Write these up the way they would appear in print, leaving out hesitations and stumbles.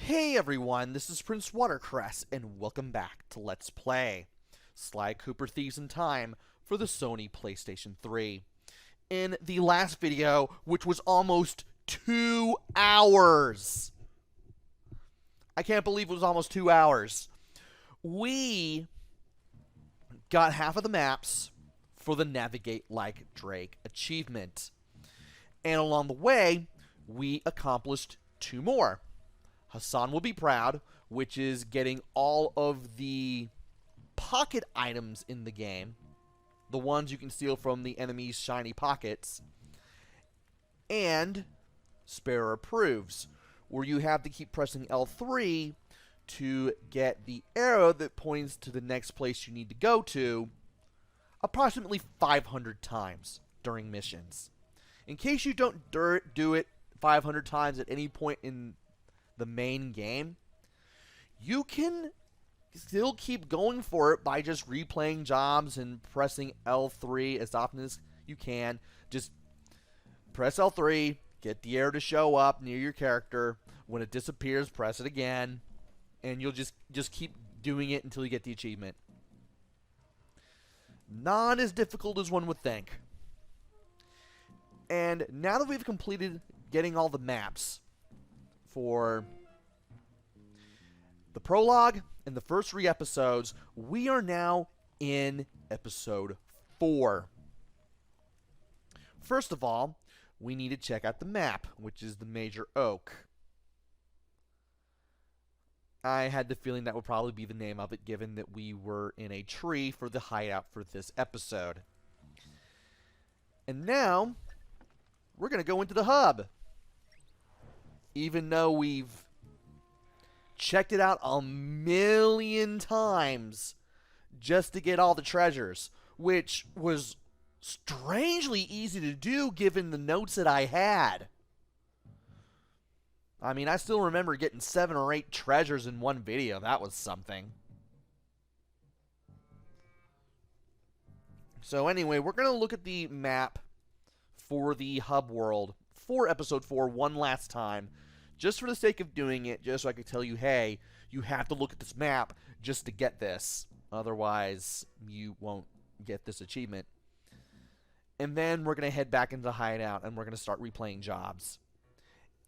Hey everyone, this is PrinceWatercress, and welcome back to Let's Play Sly Cooper Thieves in Time for the Sony PlayStation 3. In the last video, which was almost 2 hours, I can't believe it was almost 2 hours, we got half of the maps for the Navigate Like Drake achievement. And along the way, we accomplished 2 more. Hassan will be proud, which is getting all of the pocket items in the game, the ones you can steal from the enemy's shiny pockets, and Sparrow Approves, where you have to keep pressing L3 to get the arrow that points to the next place you need to go to approximately 500 times during missions. In case you don't do it 500 times at any point in the main game, you can still keep going for it by just replaying jobs and pressing L3 as often as you can. Just press L3, get the arrow to show up near your character. When it disappears, press it again, and you'll just keep doing it until you get the achievement. Not as difficult as one would think. And now that we've completed getting all the maps for the prologue and the first 3 episodes, we are now in episode 4. First of all, we need to check out the map, which is the Major Oak. I had the feeling that would probably be the name of it, given that we were in a tree for the hideout for this episode. And now, we're going to go into the hub. Even though we've checked it out a million times just to get all the treasures, which was strangely easy to do given the notes that I had. I mean, I still remember getting 7 or 8 treasures in one video. That was something. So anyway, we're going to look at the map for the hub world for episode 4 one last time, just for the sake of doing it, just so I could tell you, hey, you have to look at this map just to get this. Otherwise, you won't get this achievement. And then we're going to head back into the hideout, and we're going to start replaying jobs.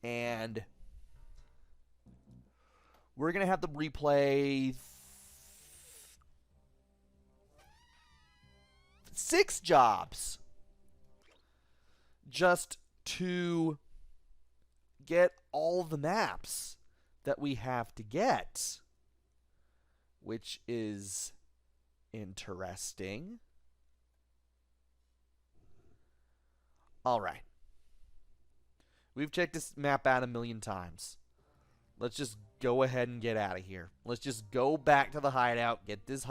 And we're going to have to replay 6 jobs just to get all the maps that we have to get, which is interesting. Alright. We've checked this map out a million times. Let's just go ahead and get out of here. Let's just go back to the hideout, get this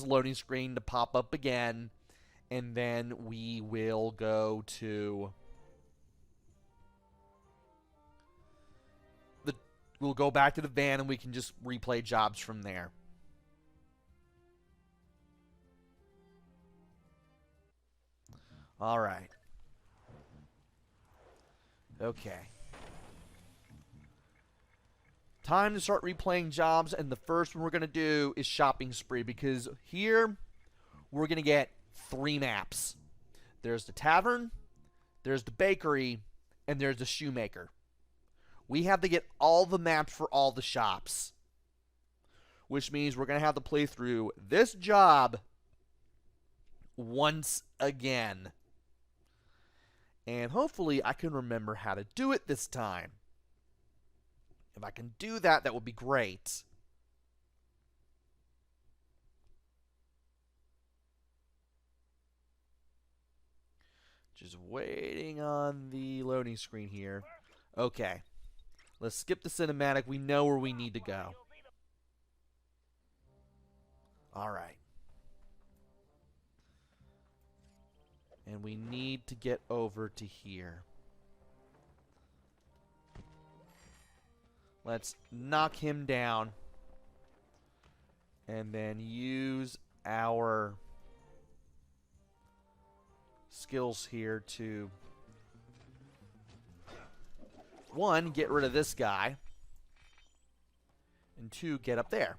loading screen to pop up again, and then we will go to we'll go back to the van, and we can just replay jobs from there. All right. Okay. Time to start replaying jobs, and the first one we're going to do is Shopping Spree, because here we're going to get 3 maps. There's the tavern, there's the bakery, and there's the shoemaker. We have to get all the maps for all the shops, which means we're going to have to play through this job once again. And hopefully I can remember how to do it this time. If I can do that, that would be great. Just waiting on the loading screen here. Okay. Let's skip the cinematic. We know where we need to go. Alright. And we need to get over to here. Let's knock him down. And then use our skills here to one, get rid of this guy. And 2, get up there.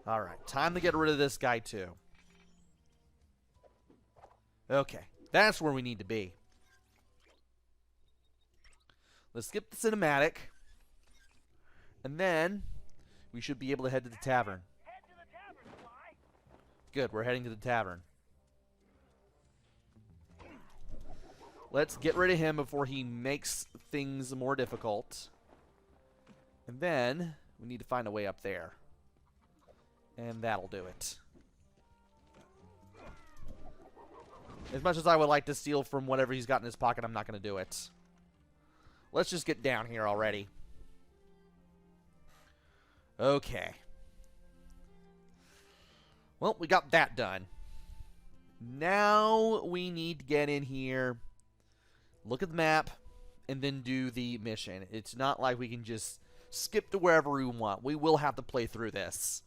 Alright, time to get rid of this guy too. Okay, that's where we need to be. Let's skip the cinematic. And then we should be able to head to the tavern. Good, we're heading to the tavern. Let's get rid of him before he makes things more difficult. And then we need to find a way up there. And that'll do it. As much as I would like to steal from whatever he's got in his pocket, I'm not going to do it. Let's just get down here already. Okay. Well, we got that done. Now we need to get in here, look at the map, and then do the mission. It's not like we can just skip to wherever we want. We will have to play through this.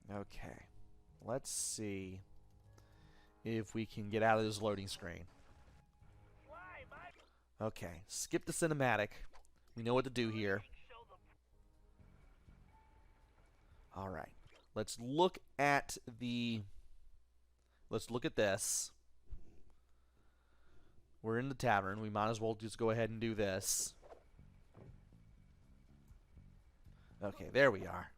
Okay. Let's see if we can get out of this loading screen. Okay. Skip the cinematic. We know what to do here. Alright. Let's look at the... Let's look at this. We're in the tavern. We might as well just go ahead and do this. Okay, there we are.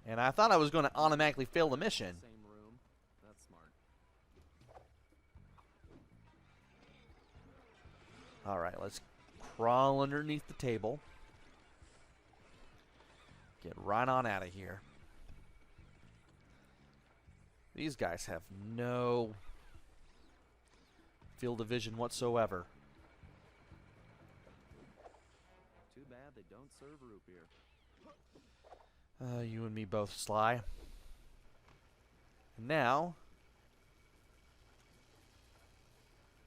And I thought I was going to automatically fail the mission. Same room. That's smart. Alright, let's crawl underneath the table. Get right on out of here. These guys have no field of vision whatsoever. Too bad they don't serve root beer. You and me both, Sly. And now,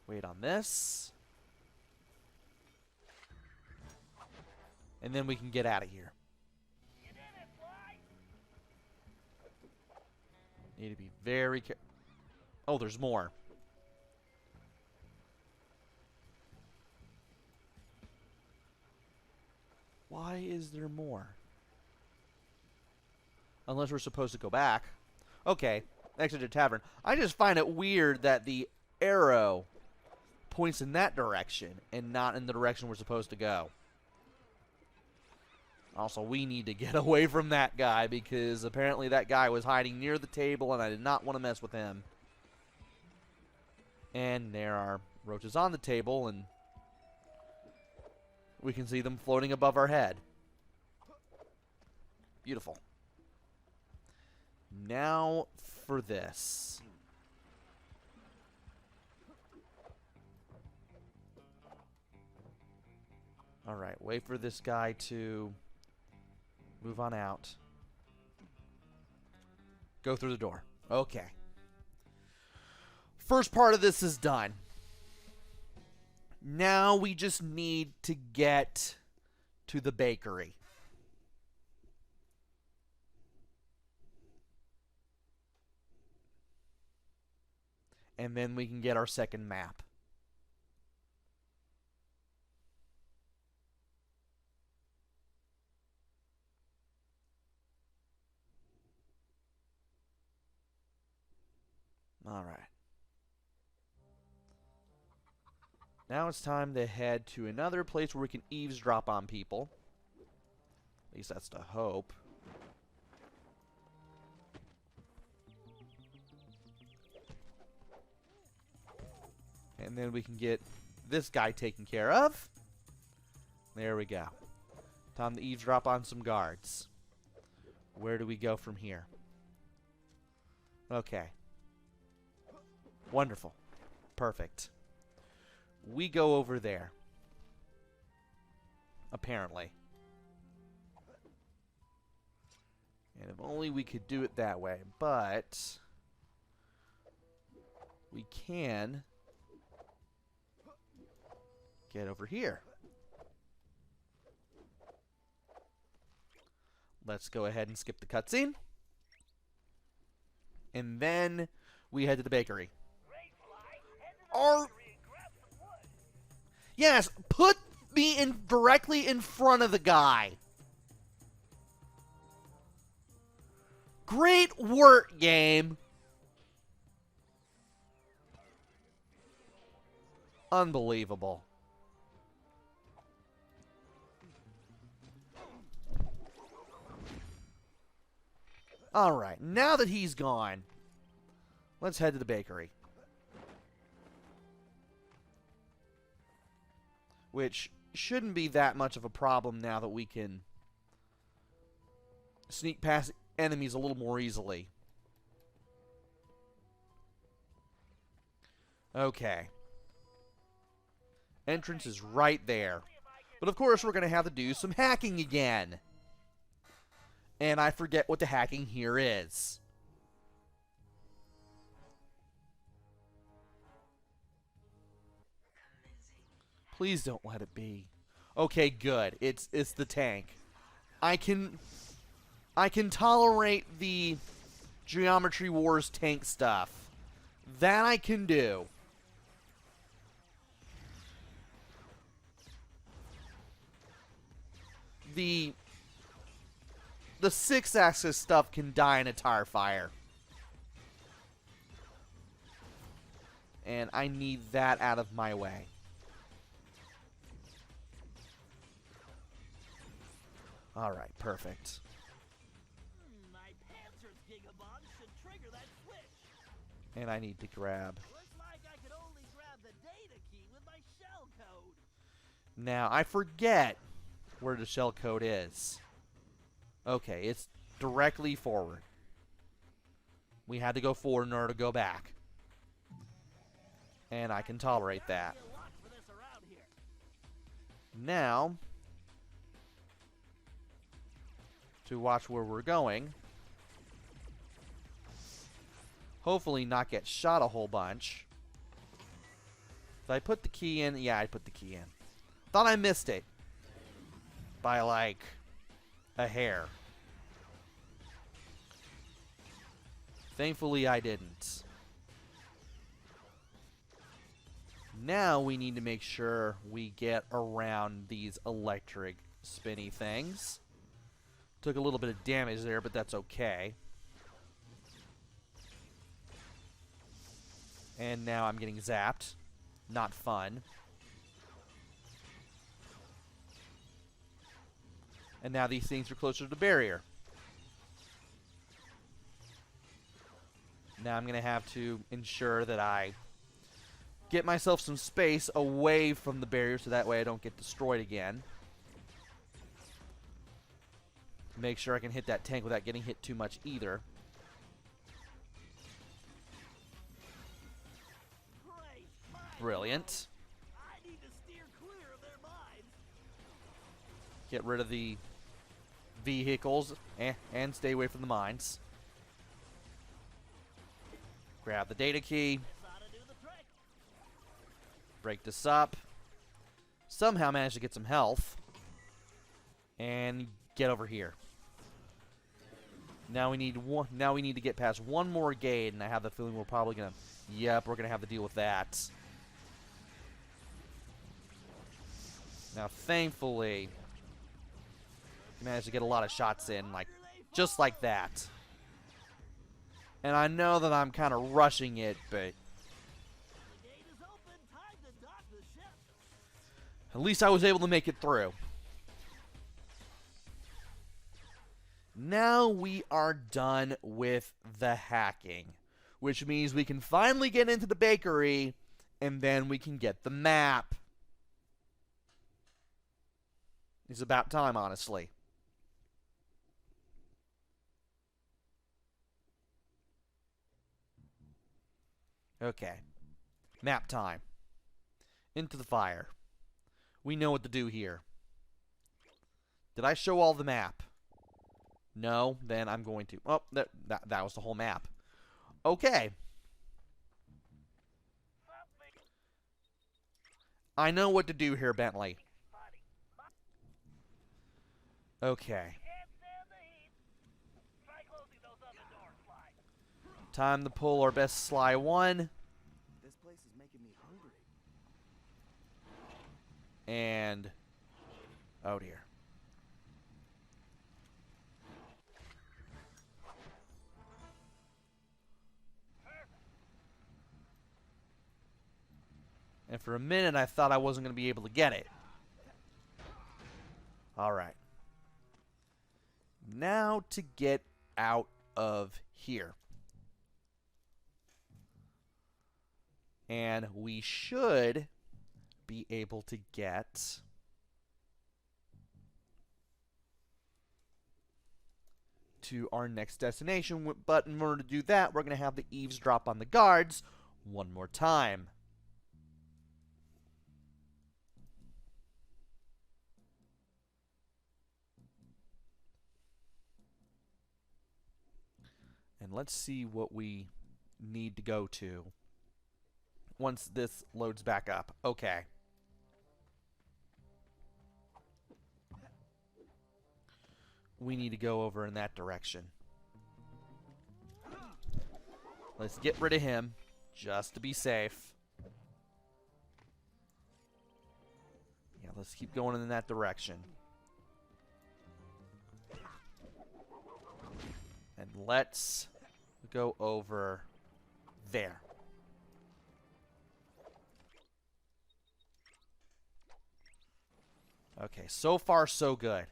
wait on this. And then we can get out of here. Need to be very careful. Oh, there's more. Why is there more? Unless we're supposed to go back. Okay, exit the tavern. I just find it weird that the arrow points in that direction and not in the direction we're supposed to go. Also, we need to get away from that guy because apparently that guy was hiding near the table and I did not want to mess with him. And there are roaches on the table and we can see them floating above our head. Beautiful. Now for this. Alright, wait for this guy to move on out. Go through the door. Okay. First part of this is done. Now we just need to get to the bakery. And then we can get our second map. All right. Now it's time to head to another place where we can eavesdrop on people. At least that's the hope. And then we can get this guy taken care of. There we go. Time to eavesdrop on some guards. Where do we go from here? Okay. Wonderful. Perfect. We go over there. Apparently. And if only we could do it that way. But we can get over here. Let's go ahead and skip the cutscene. And then we head to the bakery. Or, yes, put me in directly in front of the guy. Great work, game. Unbelievable. Alright, now that he's gone, let's head to the bakery. Which shouldn't be that much of a problem now that we can sneak past enemies a little more easily. Okay. Entrance is right there. But of course we're going to have to do some hacking again. And I forget what the hacking here is. Please don't let it be. Okay, good. It's the tank. I can tolerate the Geometry Wars tank stuff. That I can do. The 6-axis stuff can die in a tire fire. And I need that out of my way. Alright, perfect. My Panzer's Gigabomb should trigger that switch. And I need to grab. Looks like I could only grab the data key with my shell code. Now, I forget where the shell code is. Okay, it's directly forward. We had to go forward in order to go back. And I can tolerate that. Now, to watch where we're going. Hopefully not get shot a whole bunch. Did I put the key in? Yeah, I put the key in. Thought I missed it. By like a hair. Thankfully I didn't. Now we need to make sure we get around these electric spinny things. Took a little bit of damage there, but that's okay. And now I'm getting zapped. Not fun. And now these things are closer to the barrier. Now I'm going to have to ensure that I get myself some space away from the barrier so that way I don't get destroyed again. Make sure I can hit that tank without getting hit too much either. Brilliant. I need to steer clear of their mines. Get rid of the vehicles and stay away from the mines. Grab the data key. This ought to do the trick. Break this up. Somehow manage to get some health. And get over here. Now we need one. Now we need to get past one more gate, and I have the feeling we're probably gonna. Yep, we're gonna have to deal with that. Now, thankfully, we managed to get a lot of shots in, like just like that. And I know that I'm kind of rushing it, but The gate is open. Time to dock the ship. at least I was able to make it through. Now we are done with the hacking, which means we can finally get into the bakery, and then we can get the map. It's about time, honestly. Okay. Map time. Into the fire. We know what to do here. Did I show all the map? No, then I'm going to. Oh, that was the whole map. Okay. I know what to do here, Bentley. Okay. Time to pull our best Sly 1. This place is making me hungry. And... oh dear. And for a minute, I thought I wasn't going to be able to get it. Alright. Now to get out of here. And we should be able to get... to our next destination. But in order to do that, we're going to have the eavesdrop on the guards one more time. And let's see what we need to go to once this loads back up. Okay. We need to go over in that direction. Let's get rid of him, just to be safe. Yeah, let's keep going in that direction. And let's go over there. Okay, so far so good.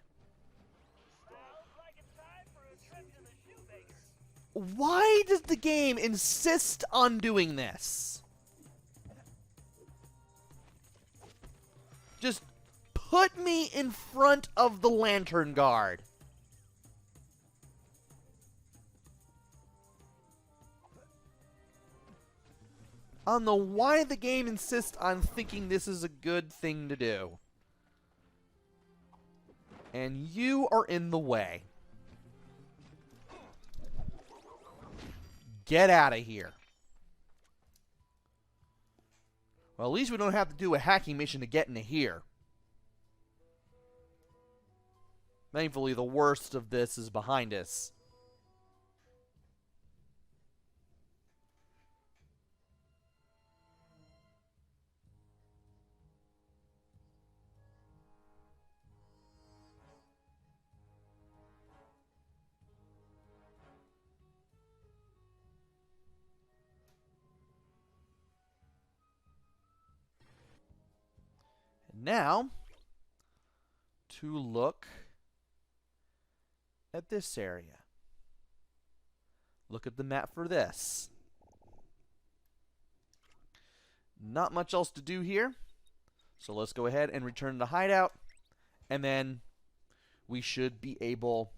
Why does the game insist on doing this? Just put me in front of the lantern guard. I don't know why the game insists on thinking this is a good thing to do. And you are in the way. Get out of here. Well, at least we don't have to do a hacking mission to get into here. Thankfully, the worst of this is behind us. Now, to look at this area. Look at the map for this. Not much else to do here. So let's go ahead and return to hideout. And then we should be able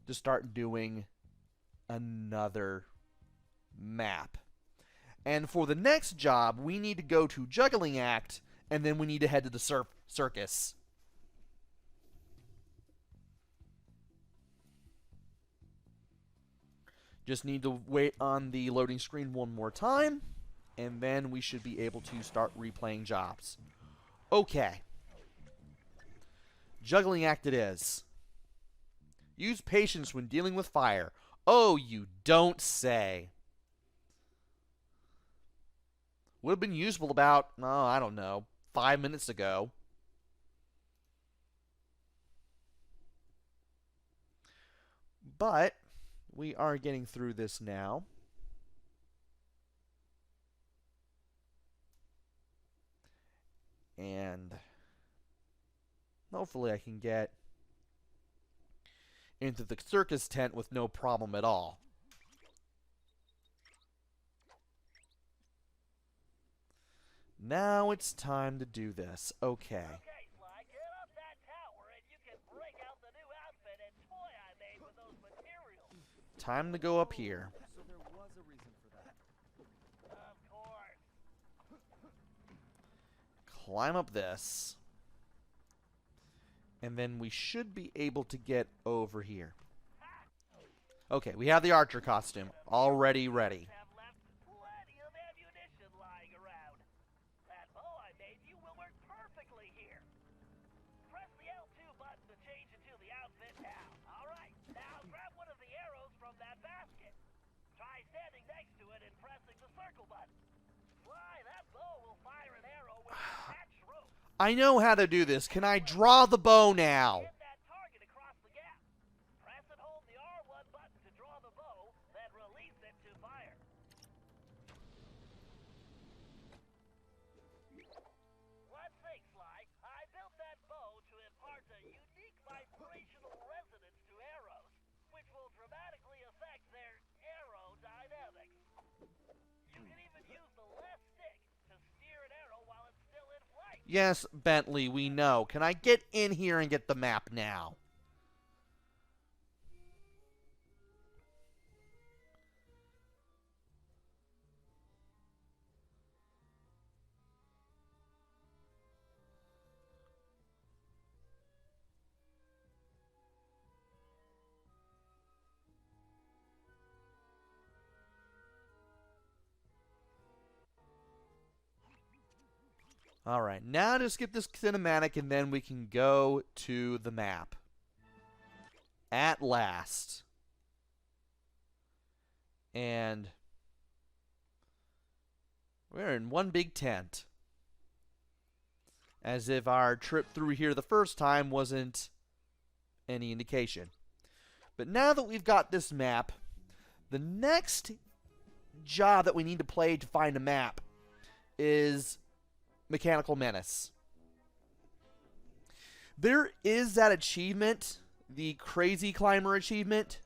to start doing another map. And for the next job, we need to go to Juggling Act. And then we need to head to the circus. Just need to wait on the loading screen one more time. And then we should be able to start replaying jobs. Okay. Juggling Act it is. Use patience when dealing with fire. Oh, you don't say. Would have been useful about, I don't know, 5 minutes ago. But we are getting through this now. And hopefully I can get into the circus tent with no problem at all. Now it's time to do this. Okay. Okay, Sly, get up that tower and you can break out the new outfit and toy I made with those materials. Time to go up here. So there was a reason for that. Of course. Climb up this. And then we should be able to get over here. Okay, we have the archer costume already ready. Have left plenty of ammunition lying around. That bow I made you will work perfectly here. Press the L2 button to change into the outfit now. All right, now grab one of the arrows from that basket. pressing the circle button. Sly, that bow will fire an arrow with an attached rope. I know how to do this. Can I draw the bow now? Hit that target across the gap. Press and hold the R1 button to draw the bow, then release it to fire. Let's think, Sly. I built that bow to impart a unique vibrational resonance to arrows, which will dramatically affect their aerodynamics. You can even use the left stick to steer an arrow while it's still in flight. Yes, Bentley, we know. Can I get in here and get the map now? Alright, now to skip this cinematic and then we can go to the map. At last. And we're in one big tent. As if our trip through here the first time wasn't any indication. But now that we've got this map, the next job that we need to play to find a map is Mechanical Menace. There is that achievement, the Crazy Climber achievement,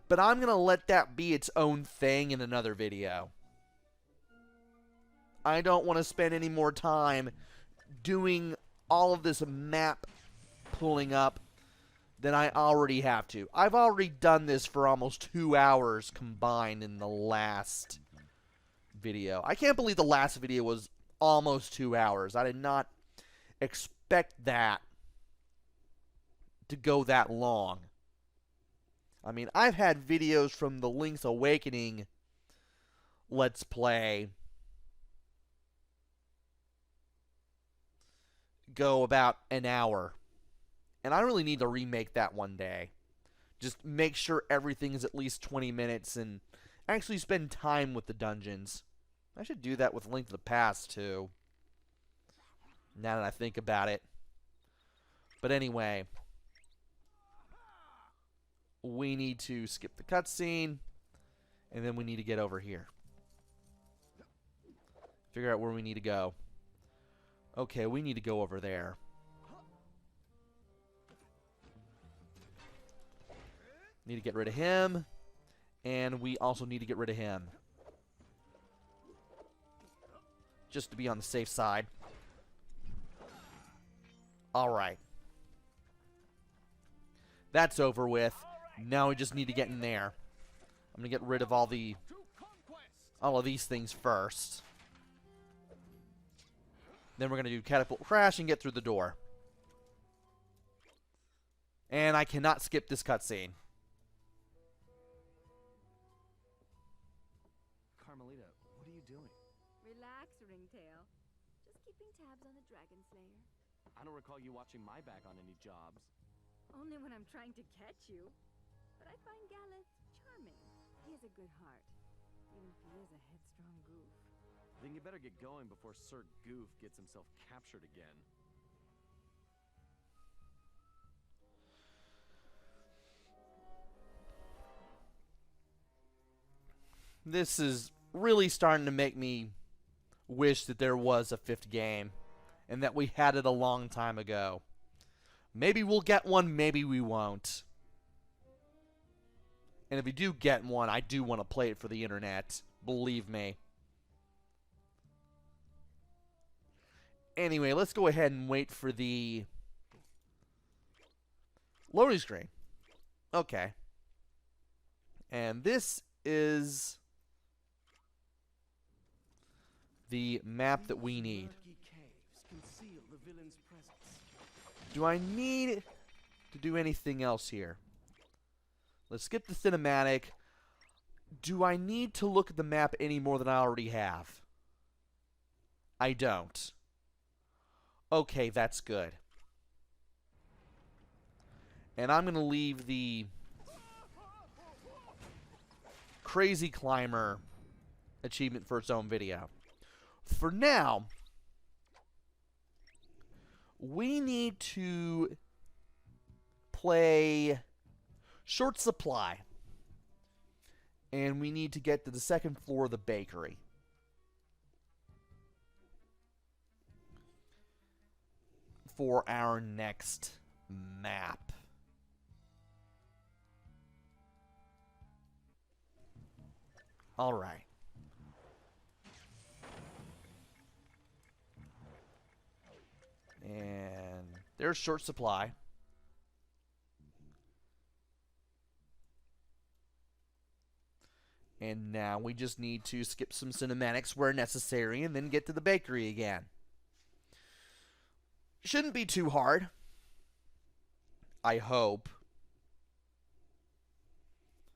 but I'm going to let that be its own thing in another video. I don't want to spend any more time doing all of this map pulling up than I already have to. I've already done this for almost 2 hours combined in the last video. I can't believe the last video was almost 2 hours. I did not expect that to go that long. I mean, I've had videos from the Link's Awakening Let's Play go about an hour. And I really need to remake that one day. Just make sure everything is at least 20 minutes and actually spend time with the dungeons. I should do that with Link to the Past, too. Now that I think about it. But anyway. We need to skip the cutscene. And then we need to get over here. Figure out where we need to go. Okay, we need to go over there. Need to get rid of him. And we also need to get rid of him. Just to be on the safe side. Alright. That's over with. Now we just need to get in there. I'm going to get rid of all of these things first. Then we're going to do catapult crash and get through the door. And I cannot skip this cutscene. Carmelita, what are you doing? Relax, Ringtail. Just keeping tabs on the Dragon Slayer. I don't recall you watching my back on any jobs. Only when I'm trying to catch you. But I find Galeth charming. He has a good heart, even if he is a headstrong goof. Then you better get going before Sir Goof gets himself captured again. This is really starting to make me wish that there was a 5th game. And that we had it a long time ago. Maybe we'll get one, maybe we won't. And if we do get one, I do want to play it for the internet. Believe me. Anyway, let's go ahead and wait for the loading screen. Okay. And this is the map that we need. Do I need to do anything else here? Let's skip the cinematic. Do I need to look at the map any more than I already have? I don't. Okay, that's good. And I'm going to leave the Crazy Climber achievement for its own video. For now, we need to play Short Supply. And we need to get to the second floor of the bakery. For our next map. Alright. And there's Short Supply. And now we just need to skip some cinematics where necessary and then get to the bakery again. Shouldn't be too hard. I hope.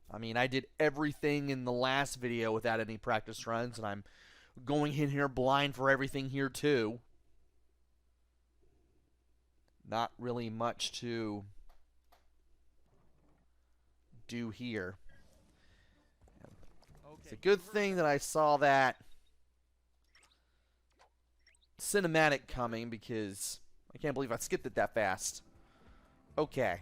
I mean, I did everything in the last video without any practice runs, and I'm going in here blind for everything here too. Not really much to do here. It's a good thing that I saw that cinematic coming, because I can't believe I skipped it that fast. Okay.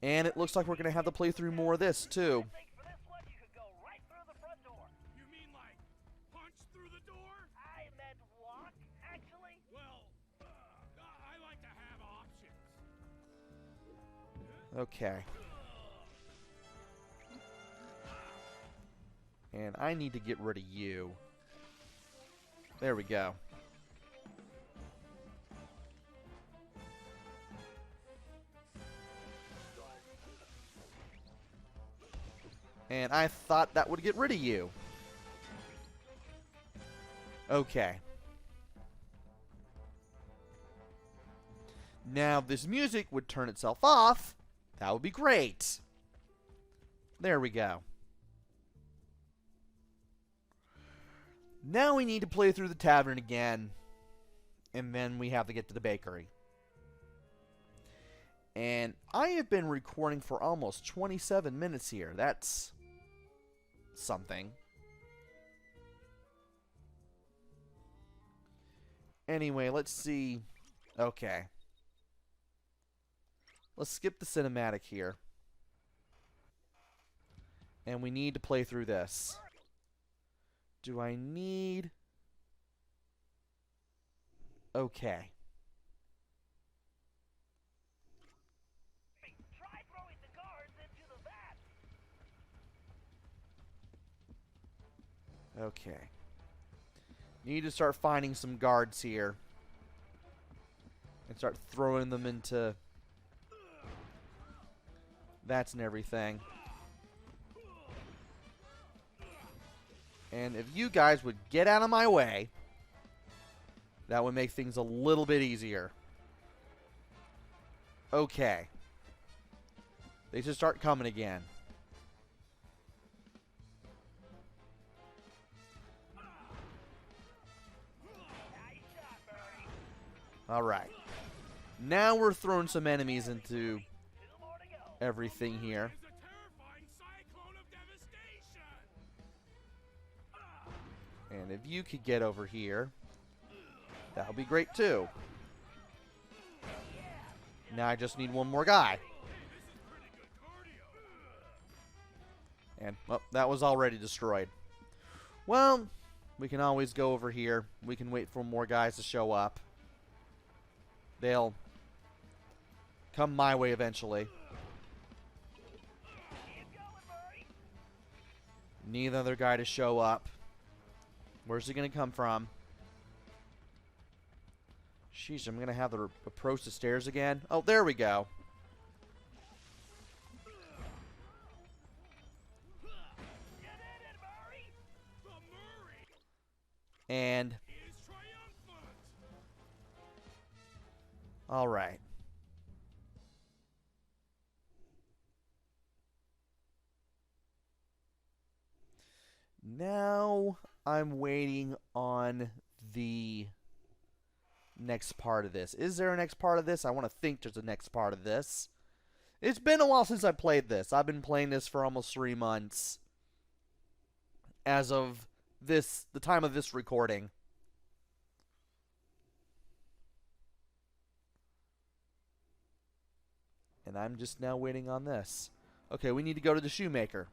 And it looks like we're going to have to play through more of this, too. I think for this one, you could go right through the front door. You mean like punch through the door? I meant walk, actually. Well, I like to have options. Okay. And I need to get rid of you. There we go. And I thought that would get rid of you. Okay. Now, if this music would turn itself off, that would be great. There we go. Now we need to play through the tavern again, and then we have to get to the bakery. And I have been recording for almost 27 minutes here. That's something. Anyway, let's see. Okay. Let's skip the cinematic here. And we need to play through this. Do I need... Okay. Try throwing the guards into the vat. Okay. Need to start finding some guards here. And start throwing them into vats and everything. And if you guys would get out of my way, that would make things a little bit easier. Okay. They just start coming again. Alright. Now we're throwing some enemies into everything here. It's a terrifying cyclone of devastation. And if you could get over here, that would be great too. Now I just need one more guy. And, well, that was already destroyed. Well, we can always go over here. We can wait for more guys to show up. They'll come my way eventually. Need another guy to show up. Where's he going to come from? Sheesh, I'm going to have to approach the stairs again. Oh, there we go. And all right. Now I'm waiting on the next part of this. Is there a next part of this? I want to think there's a next part of this. It's been a while since I played this. I've been playing this for almost 3 months. as of the time of this recording. And I'm just now waiting on this. Okay, we need to go to the shoemaker.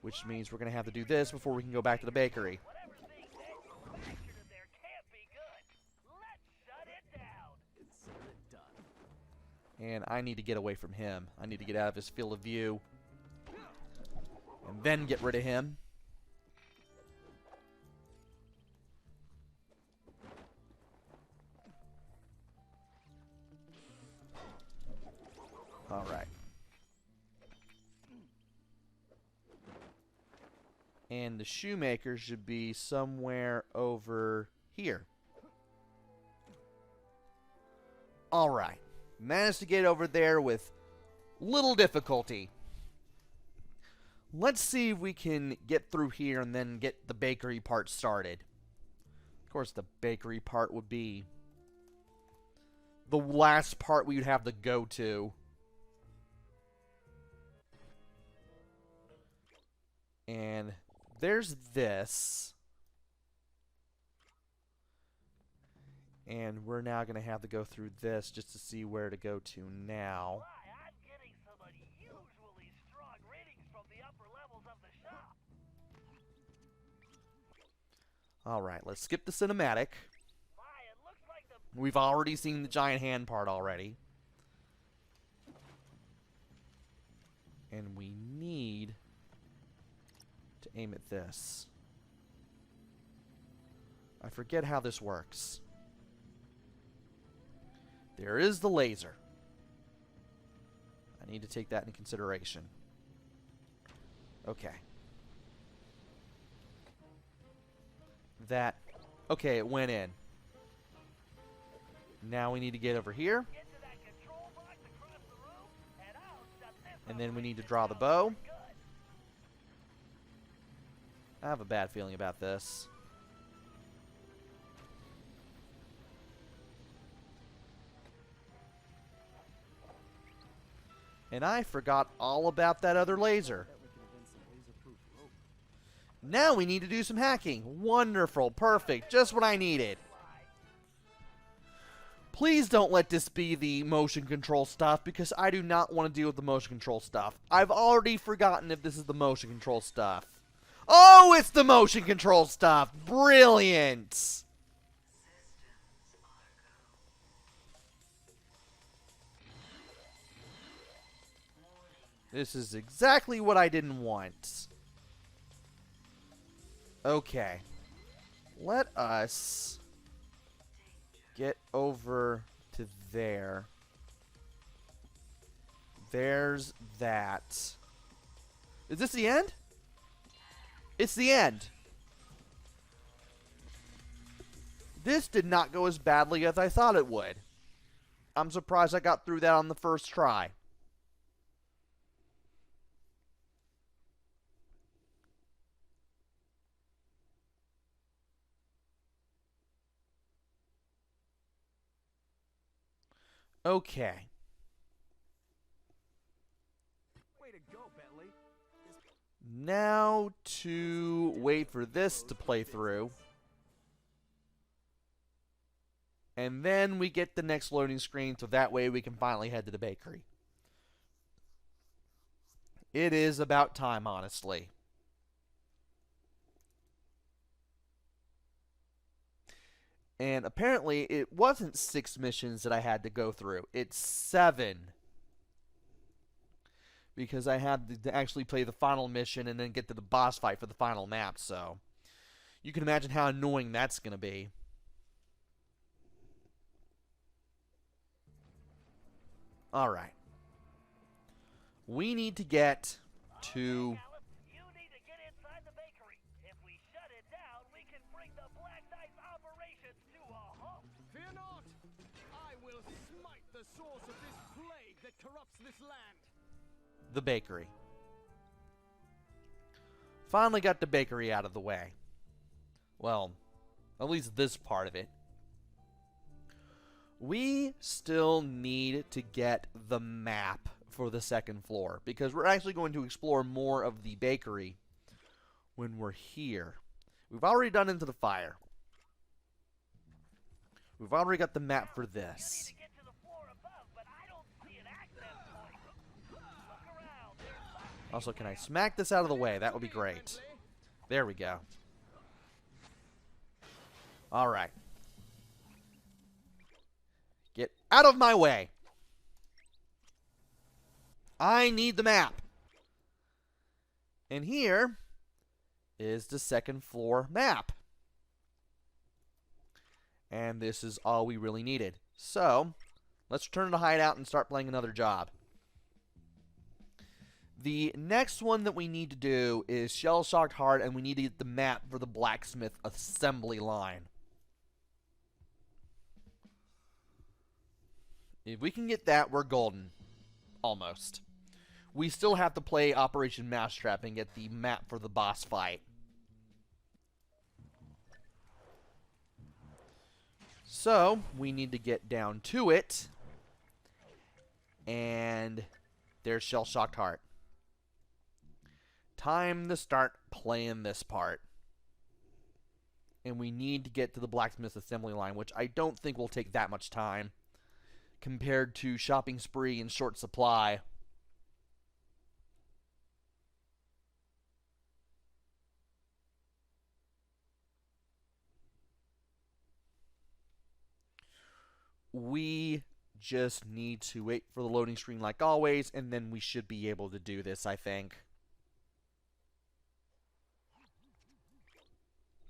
Which means we're going to have to do this before we can go back to the bakery. Whatever's being manufactured in there can't be good. Let's shut it down. It's said and done. And I need to get away from him. I need to get out of his field of view. And then get rid of him. Alright. And the shoemaker should be somewhere over here. Alright. Managed to get over there with little difficulty. Let's see if we can get through here and then get the bakery part started. Of course, the bakery part would be the last part we would have to go to. And there's this. And we're now going to have to go through this just to see where to go to now. Why, I'm getting some unusually strong readings from the upper levels of the shop. Alright, let's skip the cinematic. My, it looks like the We've already seen the giant hand part already. And we need to aim at this. I forget how this works. There is the laser. I need to take that into consideration. Okay. Okay, it went in. Now we need to get over here. get to that control box across the room, and I'll shut this And then we need to operation draw the down bow. for good. I have a bad feeling about this. And I forgot all about that other laser. Bet we can invent some laser-proof rope. Now we need to do some hacking. Wonderful. Perfect. Just what I needed. Please don't let this be the motion control stuff, because I do not want to deal with the motion control stuff. I've already forgotten if this is the motion control stuff. Oh, it's the motion control stuff. Brilliant. This is exactly what I didn't want. Okay. Let us get over to there. There's that. Is this the end? It's the end. This did not go as badly as I thought it would. I'm surprised I got through that on the first try. Okay. Way to go, Bentley. Now to wait for this to play through. And then we get the next loading screen, so that way we can finally head to the bakery. It is about time, honestly. And apparently it wasn't 6 missions that I had to go through. It's 7. Because I had to actually play the final mission and then get to the boss fight for the final map, so you can imagine how annoying that's going to be. Alright. We need to get to... Alice, you need to get inside the bakery. If we shut it down, we can bring the Black Knight's operations to a halt. Fear not! I will smite the source of this plague that corrupts this land. the bakery. Finally got the bakery out of the way. Well, at least this part of it. We still need to get the map for the second floor, because we're actually going to explore more of the bakery when we're here. We've already done Into the Fire. We've already got the map for You need this. to get to the floor above, but I don't see an access point. Look around. There's something Also, can I smack this out of the way? That would be great. There we go. Alright. Get out of my way. I need the map. And here is the second floor map. And this is all we really needed. So, let's return to hideout and start playing another job. The next one that we need to do is Shell-Shocked Heart, and we need to get the map for the blacksmith assembly line. If we can get that, we're golden. Almost. We still have to play Operation Mousetrap and get the map for the boss fight. So, we need to get down to it. And there's Shell-Shocked Heart. Time to start playing this part. And we need to get to the blacksmith assembly line, which I don't think will take that much time compared to Shopping Spree in short supply. We just need to wait for the loading screen like always, and then we should be able to do this, I think.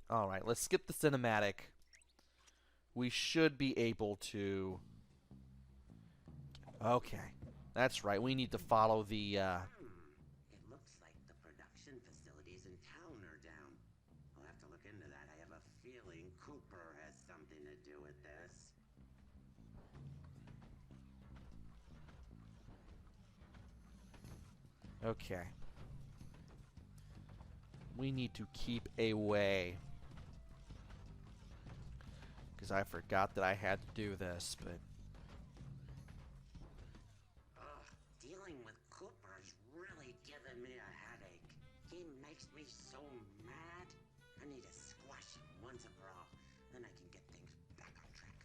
Alright, let's skip the cinematic. We should be able to... Okay, that's right. We need to follow the... It looks like the production facilities in town are down. I'll have to look into that. I have a feeling Cooper has something to do with this. Okay. We need to keep away. Because I forgot that I had to do this, but... Ugh, dealing with Cooper's really giving me a headache. He makes me so mad. I need to squash him once and for all. Then I can get things back on track.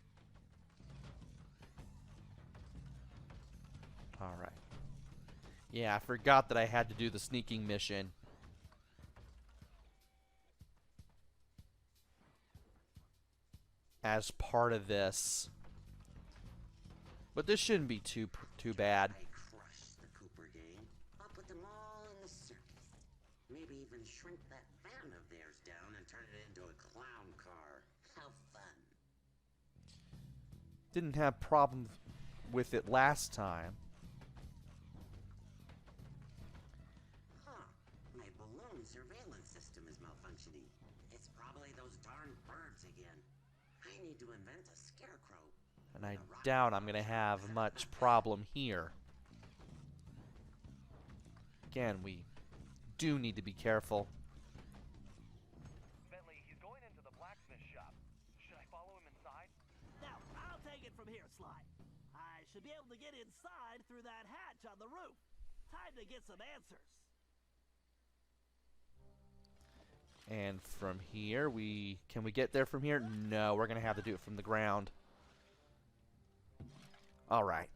Alright. Yeah, I forgot that I had to do the sneaking mission. As part of this. But this shouldn't be too bad. I crush the Cooper gang. I'll put them all in the circus. Maybe even shrink that van of theirs down and turn it into a clown car. How fun. Didn't have problems with it last time. Huh. My balloon surveillance system is malfunctioning. It's probably those darn birds again. I need to invent a scarecrow. And I doubt I'm going to have much problem here. Again, we do need to be careful. Bentley, he's going into the blacksmith shop. Should I follow him inside? Now, I'll take it from here, Sly. I should be able to get inside through that hatch on the roof. Time to get some answers. And from here, can we get there from here? No, we're going to have to do it from the ground. Alright.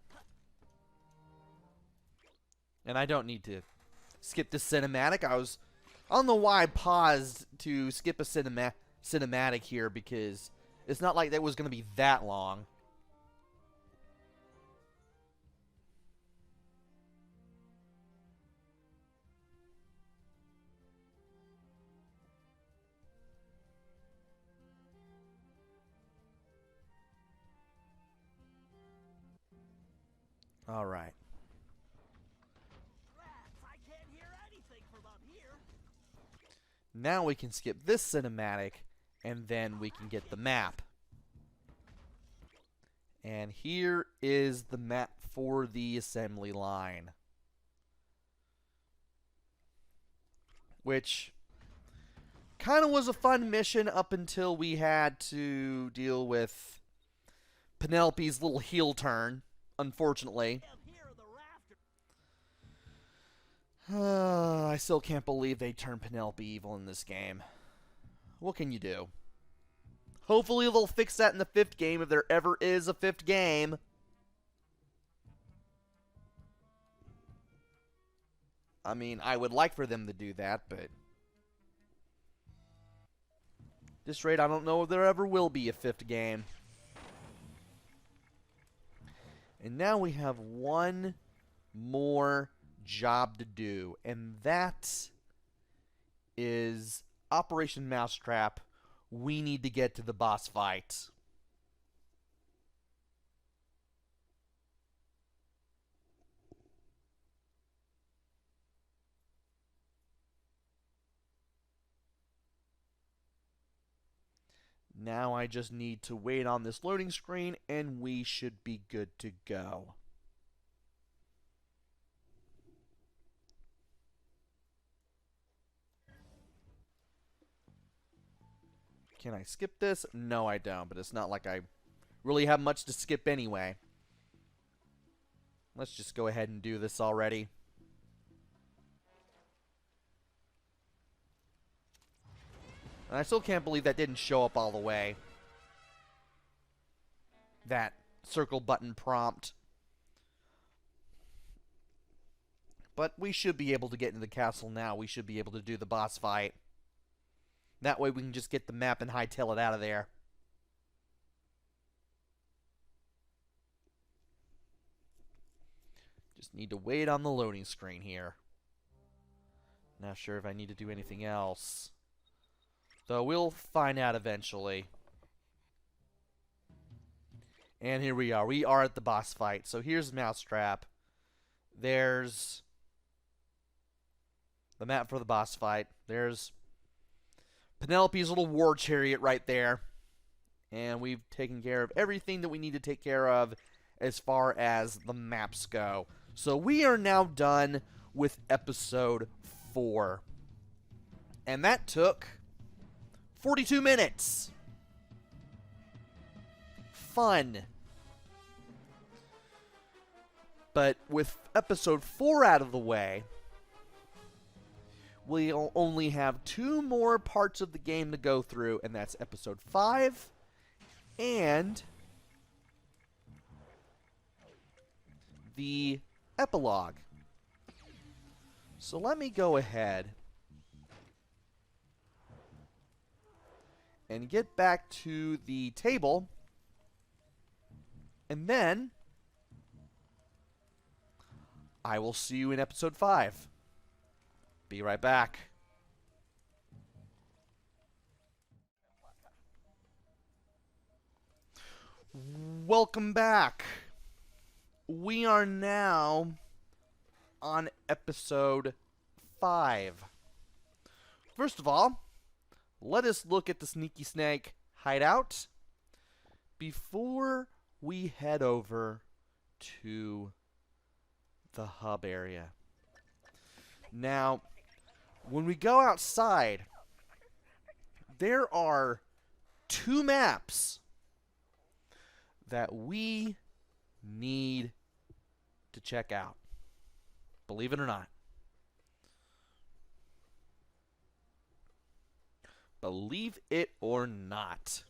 And I don't need to skip the cinematic. I don't know why I paused to skip a cinematic here, because it's not like that was going to be that long. All right. Rats, I can't hear anything from up here. Now we can skip this cinematic, and then we can get the map. And here is the map for the assembly line. Which kind of was a fun mission up until we had to deal with Penelope's little heel turn, unfortunately. Up here in the rafters. I still can't believe they turned Penelope evil in this game. What can you do? Hopefully they'll fix that in the 5th game if there ever is a 5th game. I mean, I would like for them to do that, but at this rate, I don't know if there ever will be a 5th game. And now we have one more job to do, and that is Operation Mousetrap. We need to get to the boss fight. Now I just need to wait on this loading screen and we should be good to go. Can I skip this? No, I don't, but it's not like I really have much to skip anyway. Let's just go ahead and do this already. And I still can't believe that didn't show up all the way. That circle button prompt. But we should be able to get into the castle now. We should be able to do the boss fight. That way we can just get the map and hightail it out of there. Just need to wait on the loading screen here. Not sure if I need to do anything else. Though we'll find out eventually. And here we are. We are at the boss fight. So here's Mousetrap. There's the map for the boss fight. There's Penelope's little war chariot right there. And we've taken care of everything that we need to take care of as far as the maps go. So we are now done with episode 4. And that took 42 minutes. Fun. But with episode 4 out of the way, we'll only have 2 more parts of the game to go through, and that's episode 5 and the epilogue. So let me go ahead and get back to the table, and then I will see you in episode 5. Be right back. Welcome back. We are now on episode 5. First of all, let us look at the Sneaky Snake hideout before we head over to the hub area. Now, when we go outside, there are 2 maps that we need to check out. Believe it or not. Believe it or not.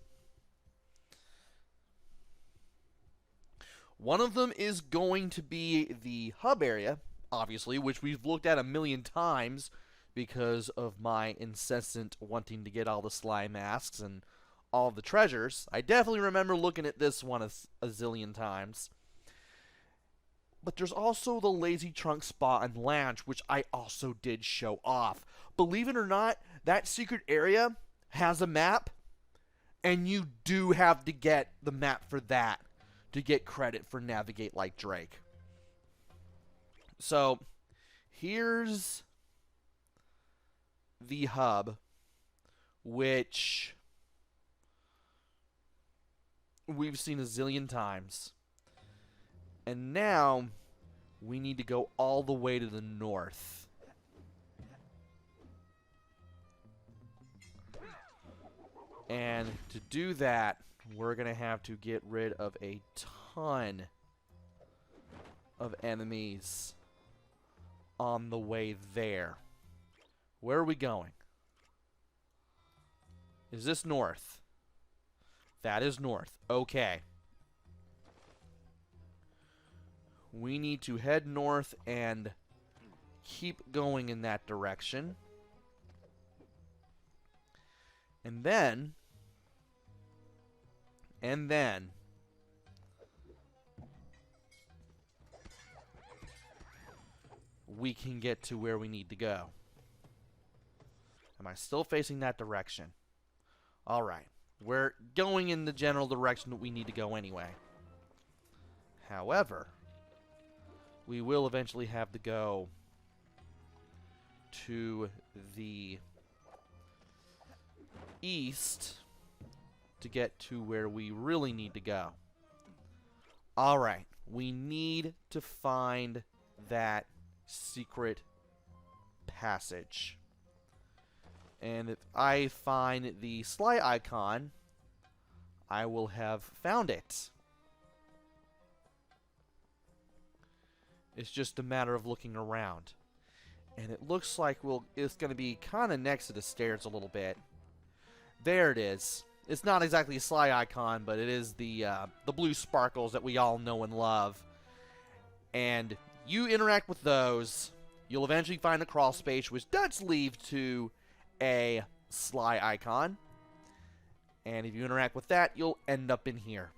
One of them is going to be the hub area, obviously, which we've looked at a million times because of my incessant wanting to get all the slime masks and all the treasures. I definitely remember looking at this one a zillion times. But there's also the Lazy Trunk Spa and Lounge, which I also did show off. Believe it or not, that secret area has a map, and you do have to get the map for that to get credit for Navigate Like Drake. So, here's the hub, which we've seen a zillion times. And now, we need to go all the way to the north. And to do that, we're going to have to get rid of a ton of enemies on the way there. Where are we going? Is this north? That is north. Okay. We need to head north and keep going in that direction. And then we can get to where we need to go. Am I still facing that direction? Alright. We're going in the general direction that we need to go anyway. However, we will eventually have to go to the east to get to where we really need to go. Alright. We need to find that secret passage. And if I find the Sly icon, I will have found it. It's just a matter of looking around. And it looks like it's going to be kind of next to the stairs a little bit. There it is. It's not exactly a Sly icon, but it is the blue sparkles that we all know and love. And you interact with those, you'll eventually find a crawl space, which does lead to a Sly icon. And if you interact with that, you'll end up in here.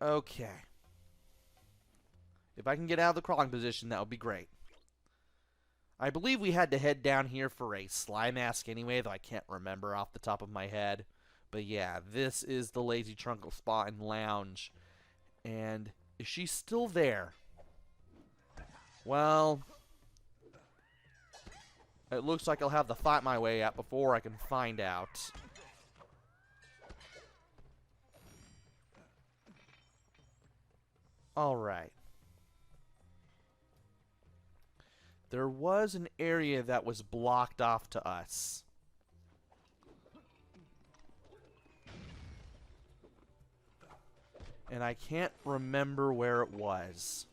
Okay. If I can get out of the crawling position, that would be great. I believe we had to head down here for a Sly mask anyway, though I can't remember off the top of my head. But yeah, this is the Lazy Trunkle Spa and Lounge. And is she still there? Well, it looks like I'll have to fight my way out before I can find out. Alright. There was an area that was blocked off to us. And I can't remember where it was.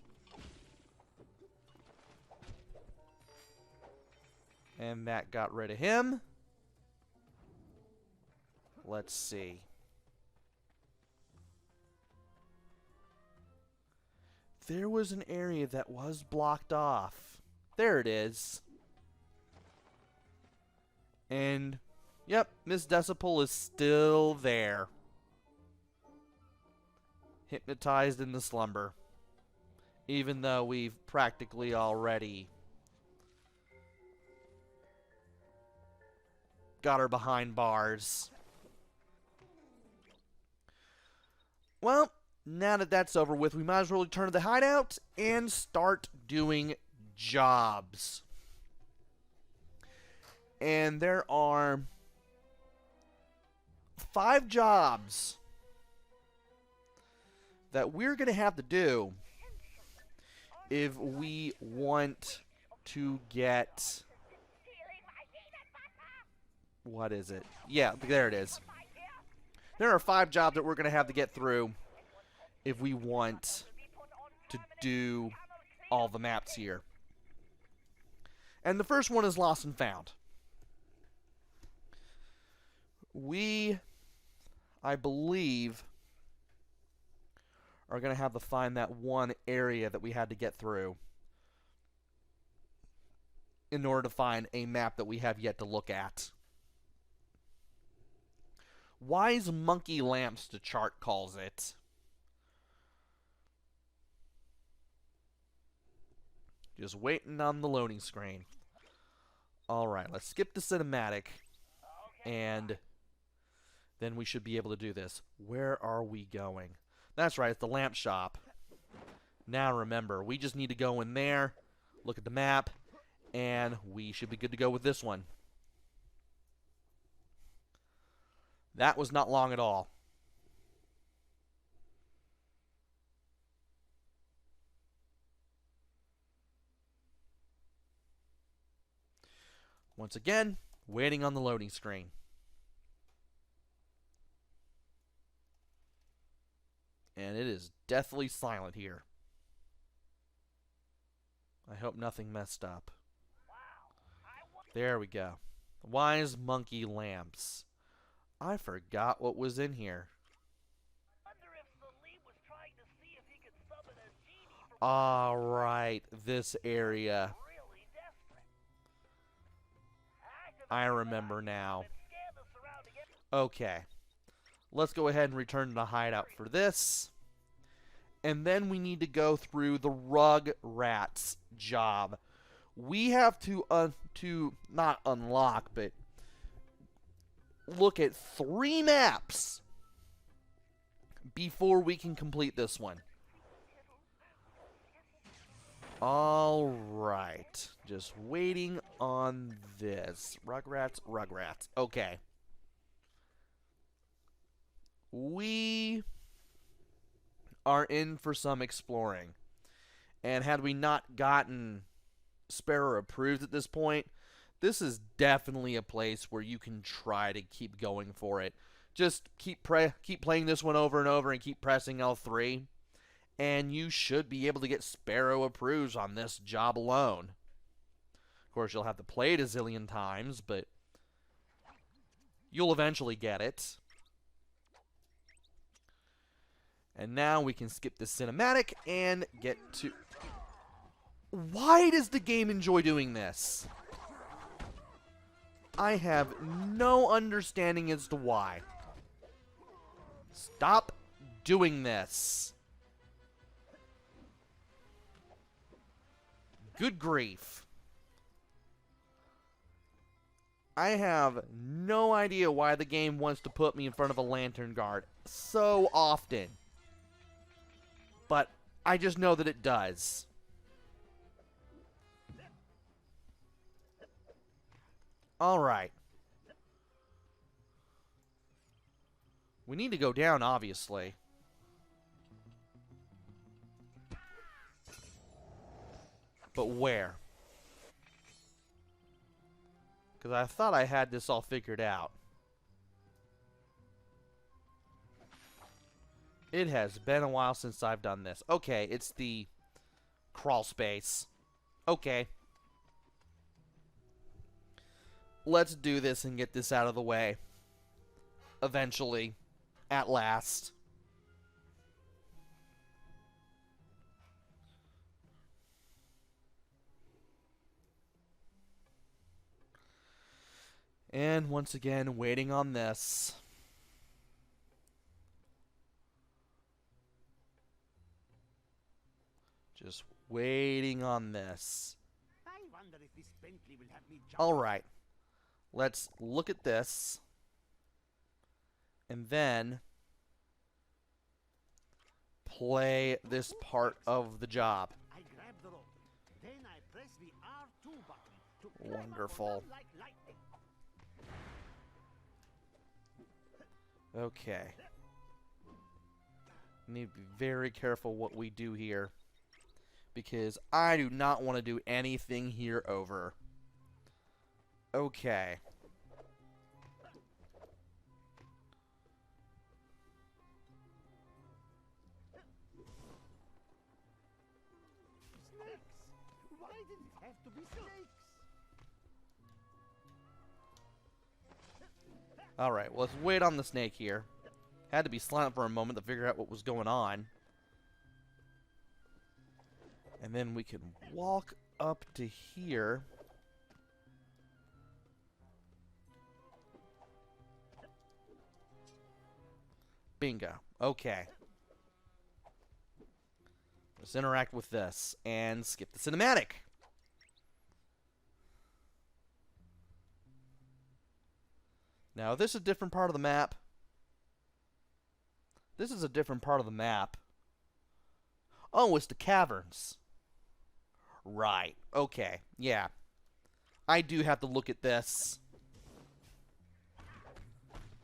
And that got rid of him. Let's see. There was an area that was blocked off. There it is. And, yep, Miss Decibel is still there. Hypnotized in the slumber. Even though we've practically already got her behind bars. Well, now that that's over with, we might as well return to the hideout and start doing jobs. And there are 5 jobs that we're going to have to do if we want to get... What is it? Yeah, there it is. There are 5 jobs that we're going to have to get through if we want to do all the maps here. And the first one is Lost and Found. We, I believe, are going to have to find that one area that we had to get through in order to find a map that we have yet to look at. Wise Monkey Lamps, the chart calls it. Just waiting on the loading screen. Alright, let's skip the cinematic. And then we should be able to do this. Where are we going? That's right, it's the lamp shop. Now remember, we just need to go in there, look at the map, and we should be good to go with this one. That was not long at all. Once again, waiting on the loading screen. And it is deathly silent here. I hope nothing messed up. There we go. Wise monkey lamps. I forgot what was in here. Alright, this area. I remember now. Okay. Let's go ahead and return to the hideout for this. And then we need to go through the rug rats job. We have to not unlock, but look at 3 maps before we can complete this one. Alright. Just waiting on this. Rugrats, Rugrats. Okay. We are in for some exploring. And had we not gotten Sparrow approved at this point, this is definitely a place where you can try to keep going for it. Just keep playing this one over and over and keep pressing L3. And you should be able to get Sparrow approved on this job alone. Of course, you'll have to play it a zillion times, but you'll eventually get it. And now we can skip the cinematic and get to... Why does the game enjoy doing this? I have no understanding as to why. Stop doing this. Good grief. I have no idea why the game wants to put me in front of a lantern guard so often. But I just know that it does. Alright. We need to go down, obviously. But where? Because I thought I had this all figured out. It has been a while since I've done this. Okay, it's the crawl space. Okay. Let's do this and get this out of the way. Eventually. At last. And once again, waiting on this. Just waiting on this. I wonder if this Bentley will have me jump. Alright. Let's look at this. And then play this part of the job. I grab the rope. Then I press the R2 button to climb up Wonderful. or down like lightning. Okay. Need to be very careful what we do here. Because I do not want to do anything here over. Okay. Snakes! Why did it have to be snakes? Alright, well, let's wait on the snake here. Had to be silent for a moment to figure out what was going on. And then we can walk up to here. Bingo. Okay. Let's interact with this and skip the cinematic. Now, this is a different part of the map. This is a different part of the map. Oh, it's the caverns. Right. Okay. Yeah. I do have to look at this.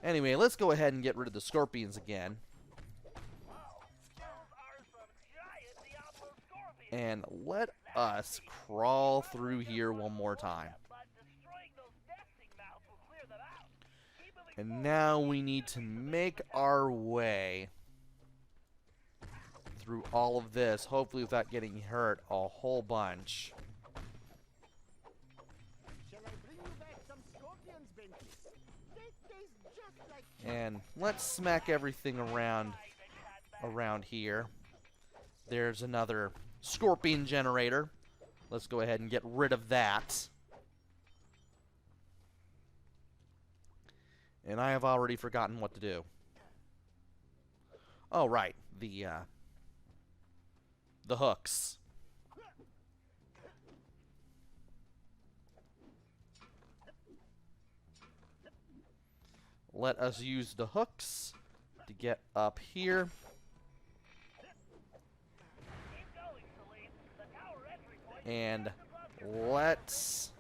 Anyway, let's go ahead and get rid of the scorpions again. And let us crawl through here one more time. And now we need to make our way through all of this, hopefully without getting hurt a whole bunch. Shall I bring you back some scorpions, Bentley? They taste just like And let's smack everything around here. There's another scorpion generator. Let's go ahead and get rid of that. And I have already forgotten what to do. Oh, right. The hooks. Let us use the hooks to get up here. And let's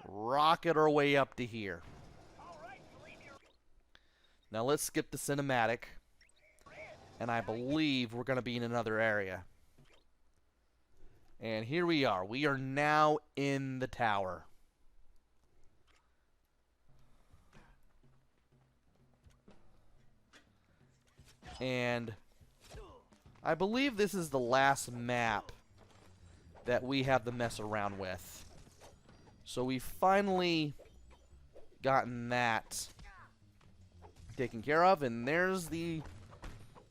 rocket our way up to here. Now let's skip the cinematic. And I believe we're going to be in another area. And here we are. We are now in the tower. And I believe this is the last map that we have to mess around with. So we've finally gotten that taken care of, and there's the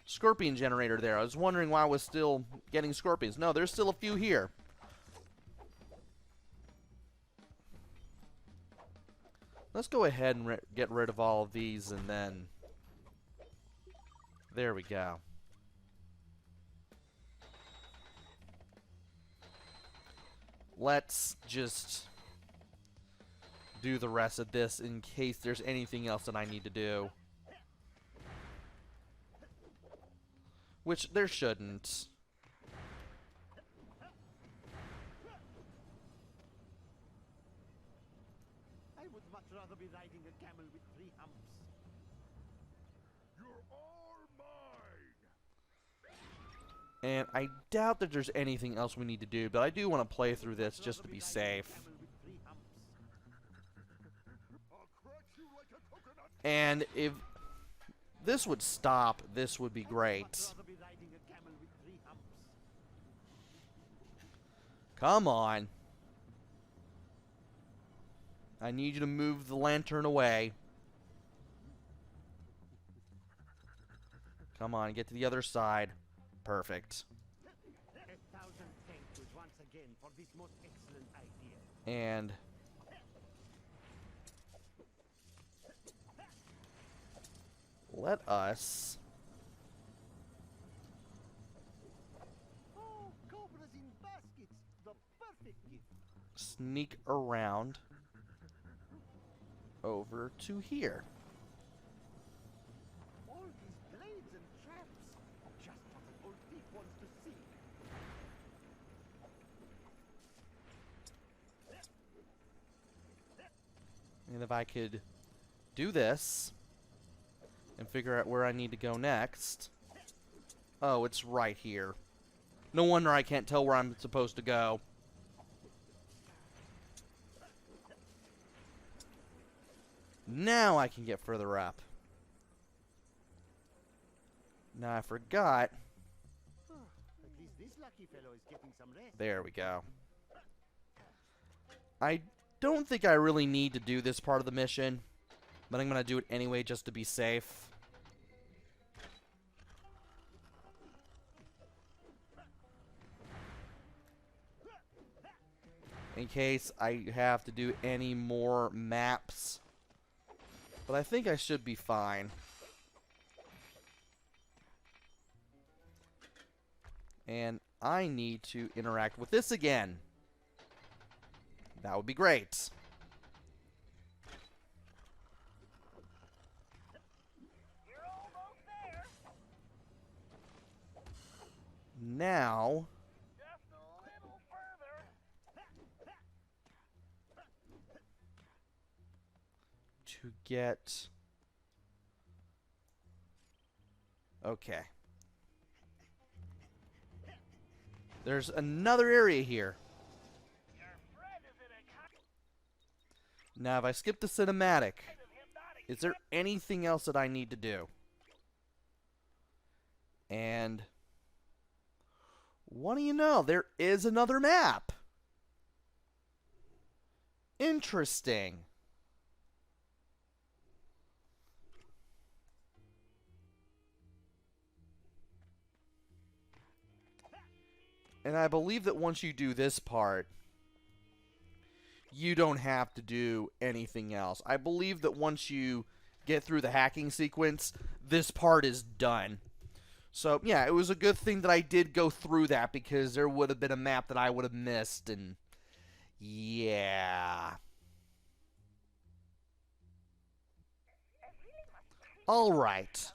scorpion generator there. I was wondering why I was still getting scorpions. No, there's still a few here. Let's go ahead and get rid of all of these, and then there we go. Let's just do the rest of this in case there's anything else that I need to do. Which there shouldn't. I would much rather be riding a camel with 3 humps. You're all mine! And I doubt that there's anything else we need to do, but I do want to play through this just to be safe. Camel with 3 humps. I'll crush you like a coconut! And if this would stop, this would be great. Much rather be riding a camel with 3 humps. Come on. I need you to move the lantern away. Come on, get to the other side. Perfect. 1,000 thanks once again for this most excellent idea. And let us Oh, cobras in baskets, the perfect gift. sneak around over to here. All these blades and traps, just what an old thief wants to see. And if I could do this and figure out where I need to go next. Oh, it's right here. No wonder I can't tell where I'm supposed to go. Now I can get further up. Now I forgot. At least this lucky fellow is getting some rest. There we go. I don't think I really need to do this part of the mission, but I'm going to do it anyway just to be safe. In case I have to do any more maps. But I think I should be fine. And I need to interact with this again. That would be great. You're almost there. Now, Just a little further. to get... Okay. There's another area here. Your friend is in a kind Now, if I skip the cinematic, of hypnotic is there anything else that I need to do? what do you know? There is another map. Interesting. And I believe that once you do this part, you don't have to do anything else. I believe that once you get through the hacking sequence, this part is done. So, yeah, it was a good thing that I did go through that, because there would have been a map that I would have missed, and yeah. Alright.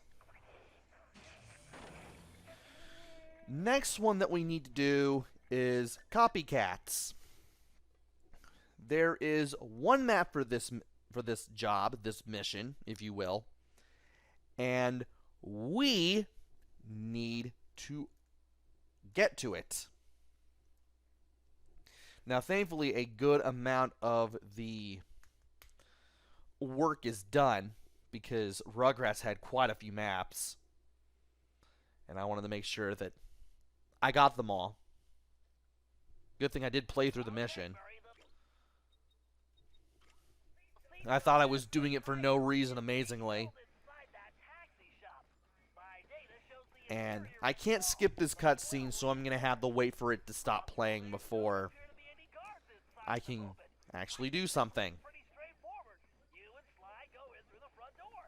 Next one that we need to do is copycats. There is one map for this job, this mission, if you will, and we need to get to it. Now, thankfully, a good amount of the work is done, because Rugrats had quite a few maps, and I wanted to make sure that I got them all. Good thing I did play through the mission. I thought I was doing it for no reason, amazingly. And I can't skip this cutscene, so I'm going to have to wait for it to stop playing before I can actually do something. Pretty straightforward. You and Sly go in through the front door.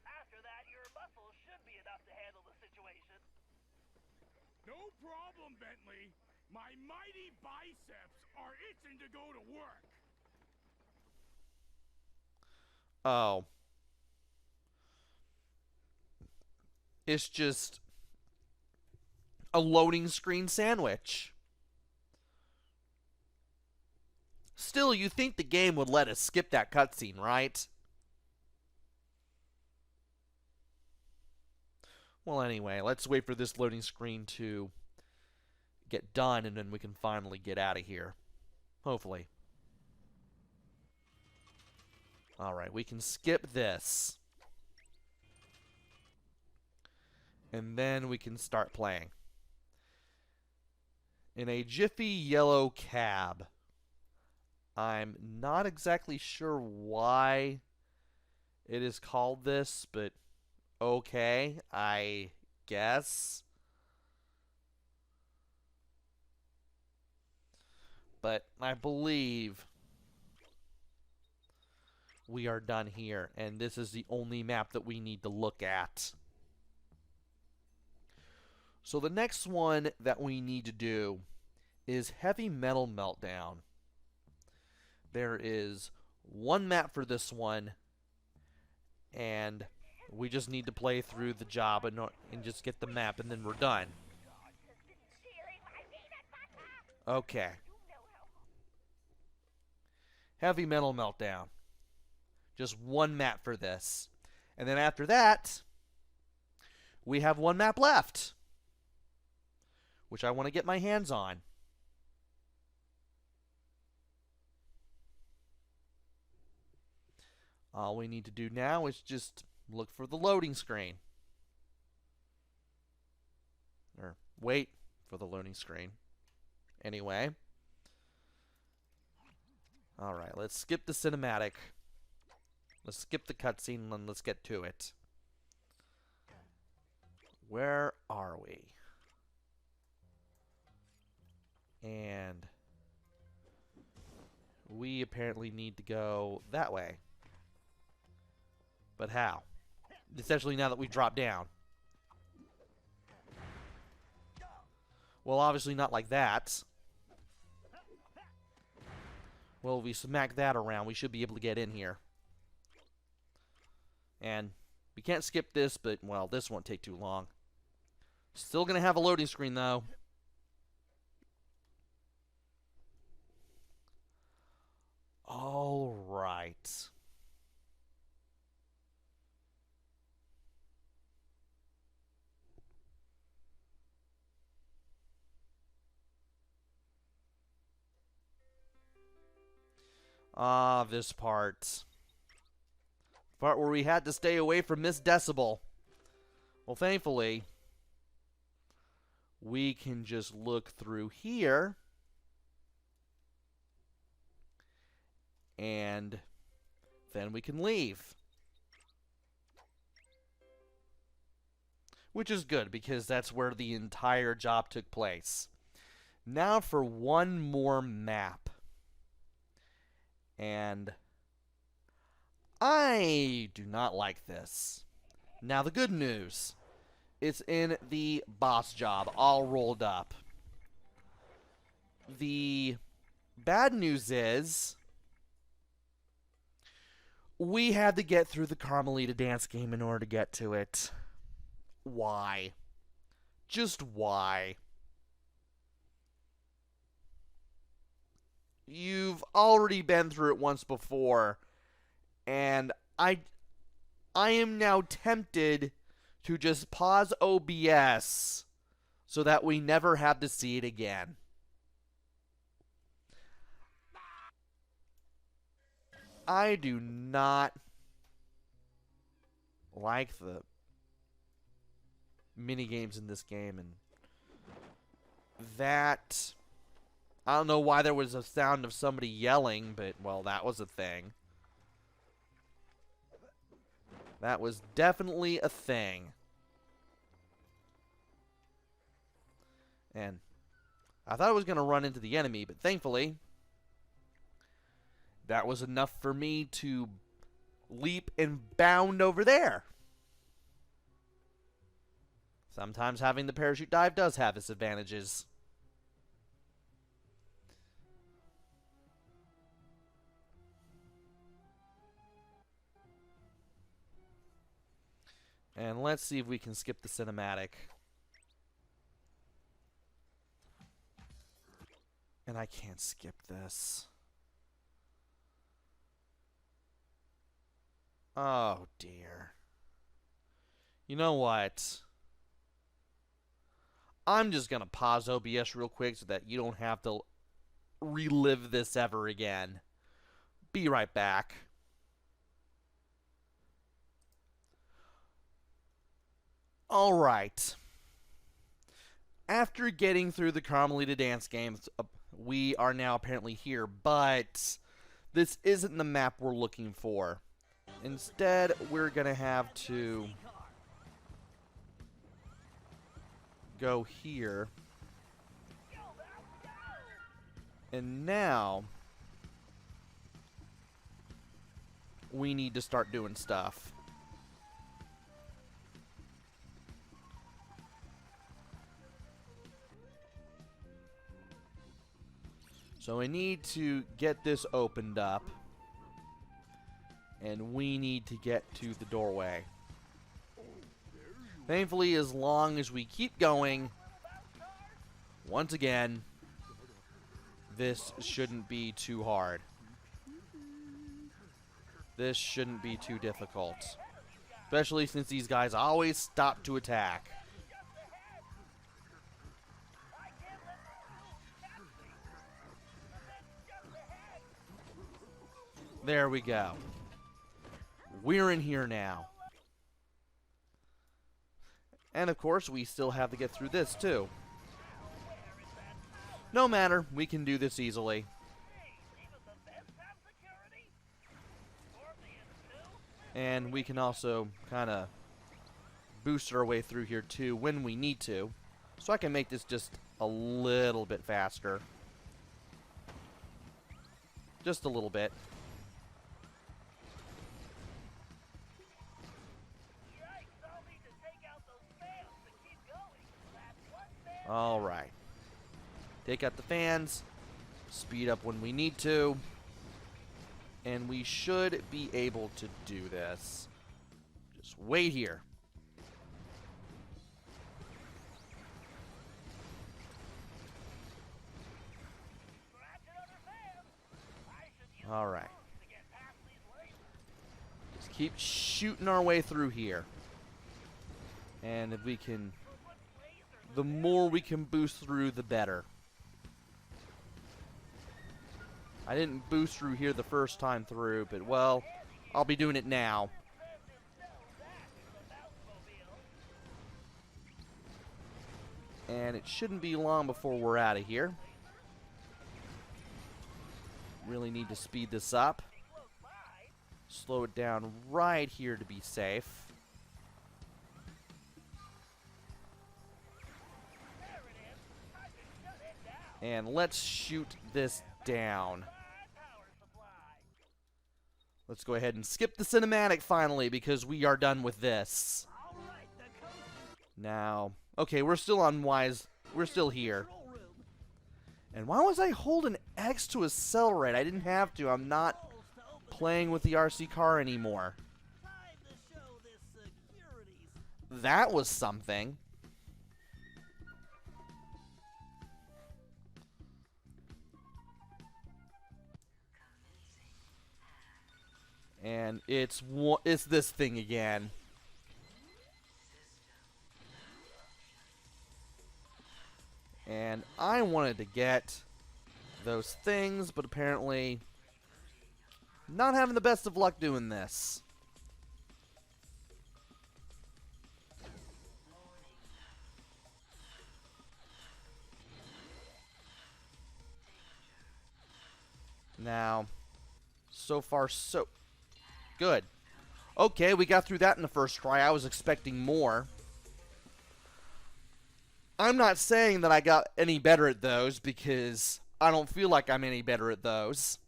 After that, your muscles should be enough to handle the situation. No problem, Bentley. My mighty biceps are itching to go to work. Oh. It's just a loading screen sandwich. Still, you think the game would let us skip that cutscene, right? Well, anyway, let's wait for this loading screen to get done, and then we can finally get out of here. Hopefully. Alright, we can skip this. And then we can start playing. In a jiffy yellow cab. I'm not exactly sure why it is called this, but okay, I guess. But I believe we are done here, and this is the only map that we need to look at. So the next one that we need to do is Heavy Metal Meltdown. There is one map for this one, and we just need to play through the job and just get the map, and then we're done. Okay. Heavy Metal Meltdown. Just one map for this. And then after that, we have one map left, which I want to get my hands on. All we need to do now is just look for the loading screen. Or wait for the loading screen. Anyway. Alright, let's skip the cinematic. Let's skip the cutscene and let's get to it. Where are we? And we apparently need to go that way. But how? Especially now that we've dropped down. Well, obviously not like that. Well, if we smack that around, we should be able to get in here. And we can't skip this, but, well, this won't take too long. Still gonna have a loading screen, though. All right. Ah, this part. Part where we had to stay away from Miss Decibel. Well, thankfully, we can just look through here and then we can leave. Which is good, because that's where the entire job took place. Now for one more map. And I do not like this. Now the good news. It's in the boss job, all rolled up. The bad news is we had to get through the Carmelita dance game in order to get to it. Why? Just why? You've already been through it once before, and I am now tempted to just pause OBS so that we never have to see it again. I do not like the mini games in this game, and that, I don't know why there was a sound of somebody yelling, but well, that was a thing. That was definitely a thing. And I thought I was going to run into the enemy, but thankfully that was enough for me to leap and bound over there. Sometimes having the parachute dive does have its advantages. And let's see if we can skip the cinematic. And I can't skip this. Oh, dear. You know what? I'm just going to pause OBS real quick so that you don't have to relive this ever again. Be right back. Alright. After getting through the Carmelita dance games, we are now apparently here, but this isn't the map we're looking for. Instead, we're going to have to go here. And now we need to start doing stuff. So I need to get this opened up. And we need to get to the doorway. Thankfully, as long as we keep going, once again, this shouldn't be too hard. This shouldn't be too difficult. Especially since these guys always stop to attack. There we go. We're in here now. And of course, we still have to get through this too. No matter, we can do this easily. And we can also kind of boost our way through here too when we need to. So I can make this just a little bit faster. Just a little bit. Alright. Take out the fans. Speed up when we need to. And we should be able to do this. Just wait here. Alright. Just keep shooting our way through here. And if we can... the more we can boost through, the better. I didn't boost through here the first time through, but well, I'll be doing it now. And it shouldn't be long before we're out of here. Really need to speed this up. Slow it down right here to be safe. And let's shoot this down. Let's go ahead and skip the cinematic finally, because we are done with this. Now, okay, we're still on Wise. We're still here. And why was I holding X to accelerate? I didn't have to. I'm not playing with the RC car anymore. That was something. And it's this thing again. And I wanted to get those things, but apparently not having the best of luck doing this. Now, so far so good. Okay, we got through that in the first try. I was expecting more. I'm not saying that I got any better at those, because I don't feel like I'm any better at those.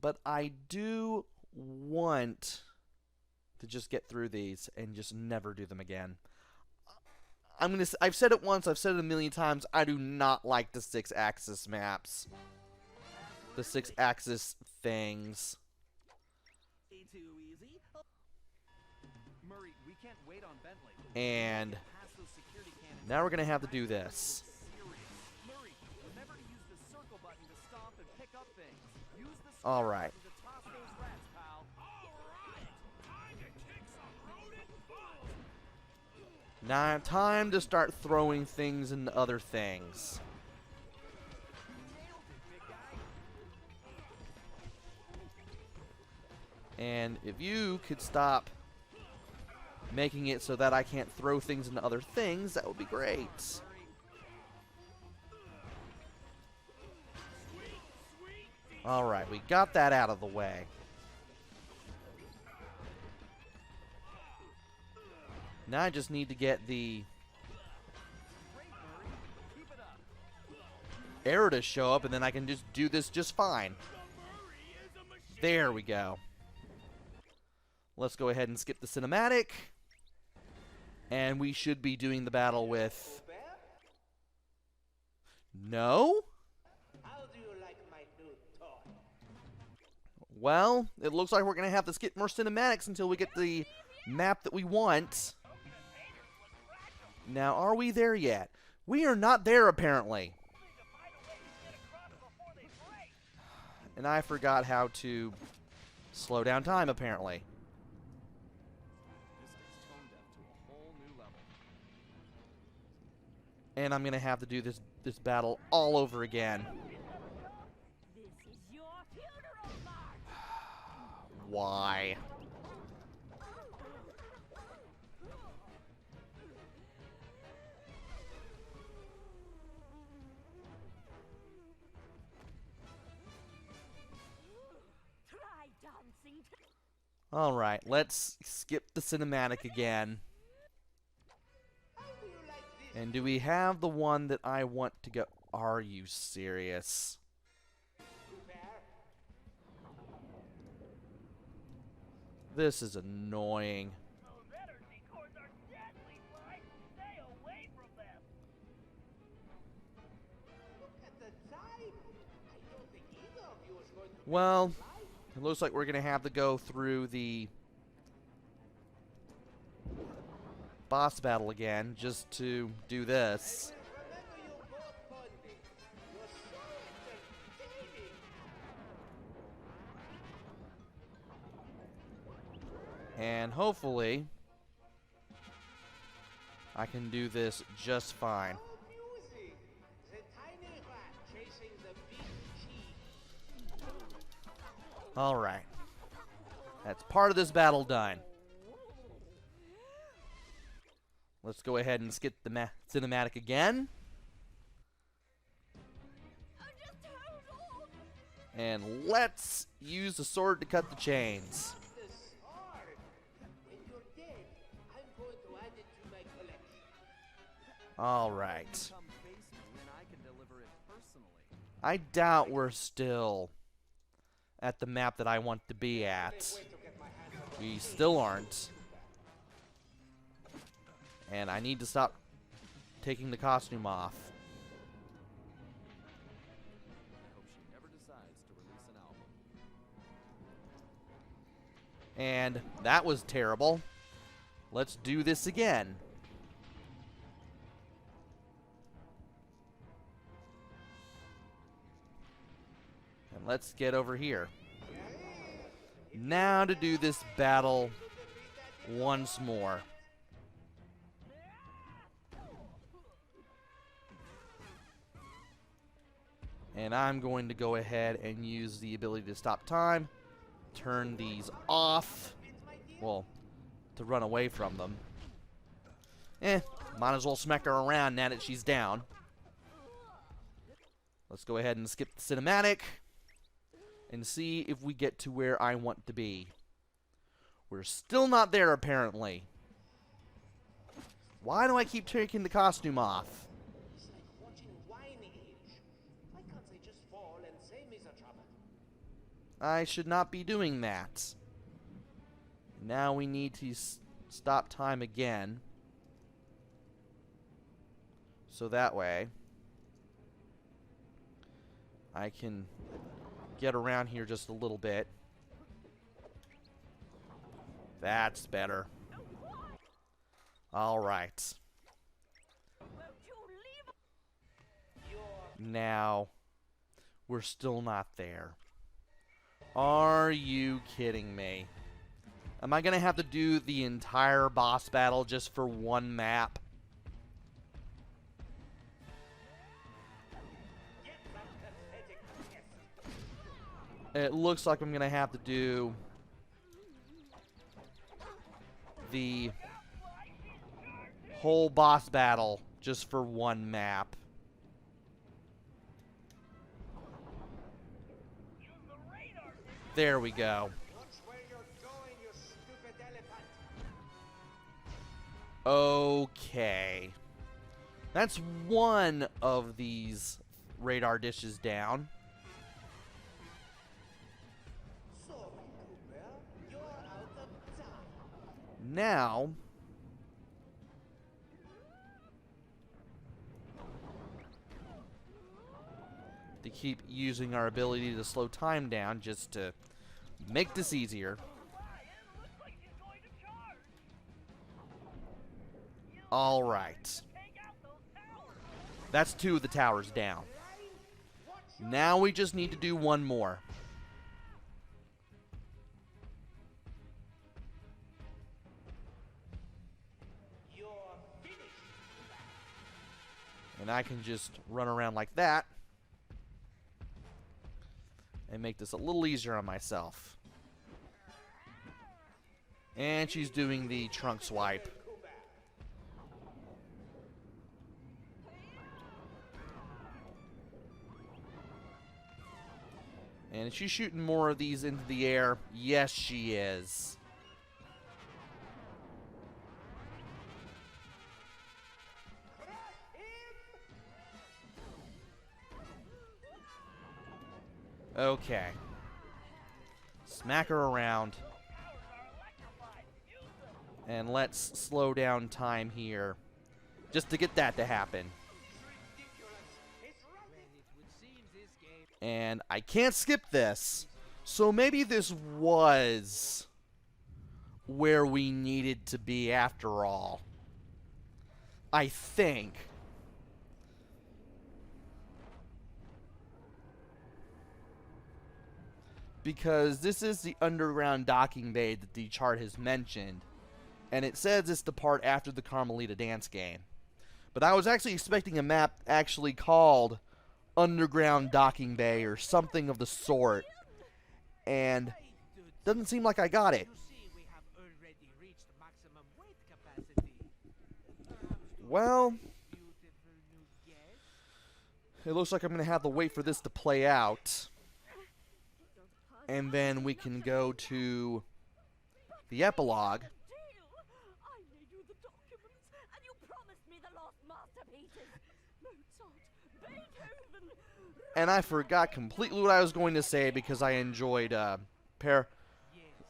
But I do want to just get through these and just never do them again. I've said it once, I've said it a million times, I do not like the 6-axis maps. The 6-axis things. And now we're going to have to do this. Alright. Now time to start throwing things into other things. And if you could stop making it so that I can't throw things into other things, that would be great. Alright, we got that out of the way. Now I just need to get the error to show up, and then I can just do this just fine. There we go. Let's go ahead and skip the cinematic. And we should be doing the battle with... No? Well, it looks like we're going to have to skip more cinematics until we get the map that we want. Now, are we there yet? We are not there, apparently. And I forgot how to slow down time, apparently. And I'm going to have to do this battle all over again. Why? Alright, let's skip the cinematic again. And do we have the one that I want to go? Are you serious? This is annoying. Those energy cores are deadly, Sly. Stay away from them. Look at the time. I don't think either of you is going to. Well, it looks like we're going to have to go through the boss battle again just to do this. Remember you both bonding. You're so entertaining. And hopefully I can do this just fine. Oh, music. The tiny rat chasing the big cheese. Alright. That's part of this battle done. Let's go ahead and skip the cinematic again. And let's use the sword to cut the chains. Alright. I doubt we're still at the map that I want to be at. We still aren't. And I need to stop taking the costume off. And that was terrible. Let's do this again. And let's get over here. Now to do this battle once more. And I'm going to go ahead and use the ability to stop time. Turn these off. Well, to run away from them. Might as well smack her around now that she's down. Let's go ahead and skip the cinematic and see if we get to where I want to be. We're still not there, apparently. Why do I keep taking the costume off? I should not be doing that. Now we need to stop time again. So that way I can get around here just a little bit. That's better. Alright. Now we're still not there. Are you kidding me? Am I gonna have to do the entire boss battle just for one map? It looks like I'm gonna have to do the whole boss battle just for one map. There we go. Okay. That's one of these radar dishes down. Now to keep using our ability to slow time down just to make this easier. Alright. That's two of the towers down. Now we just need to do one more. And I can just run around like that and make this a little easier on myself. And she's doing the trunk swipe. And is she shooting more of these into the air? Yes, she is. Okay. Smack her around. And let's slow down time here. Just to get that to happen. And I can't skip this. So maybe this was where we needed to be after all. I think. Because this is the underground docking bay that the chart has mentioned. And it says it's the part after the Carmelita dance game. But I was actually expecting a map actually called Underground Docking Bay or something of the sort. And doesn't seem like I got it. Well, it looks like I'm going to have to wait for this to play out. And then we can go to the epilogue. I made you the documents, and you promised me the lost masterpieces. Mozart, Beethoven. And I forgot completely what I was going to say because I enjoyed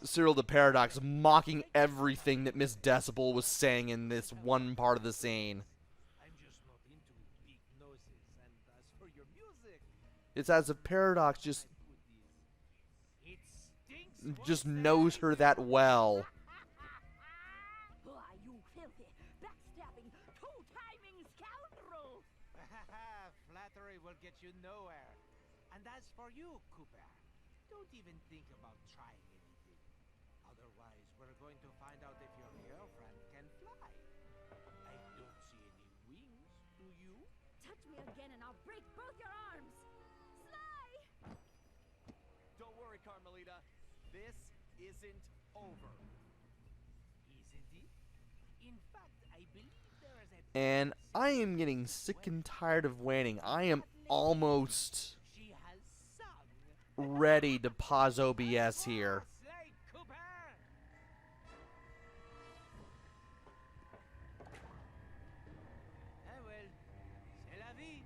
Cyril the Paradox mocking everything that Miss Decibel was saying in this one part of the scene. I'm just not into big noses, and as for your music, It's as if Paradox it stinks. just knows her that well. Why, you filthy, backstabbing, two-timing scoundrel! Flattery will get you nowhere. And as for you, Cooper, don't even think about trying anything. Otherwise, we're going to find out if your girlfriend can fly. I don't see any wings, do you? Touch me again and I'll break both your arms! Sly! Don't worry, Carmelita. This isn't over. Isn't it? In fact, I believe there is a... And I am getting sick and tired of waiting. I am almost She has sung. ready to pause OBS here. Slay, Cooper! Ah well, c'est la vie.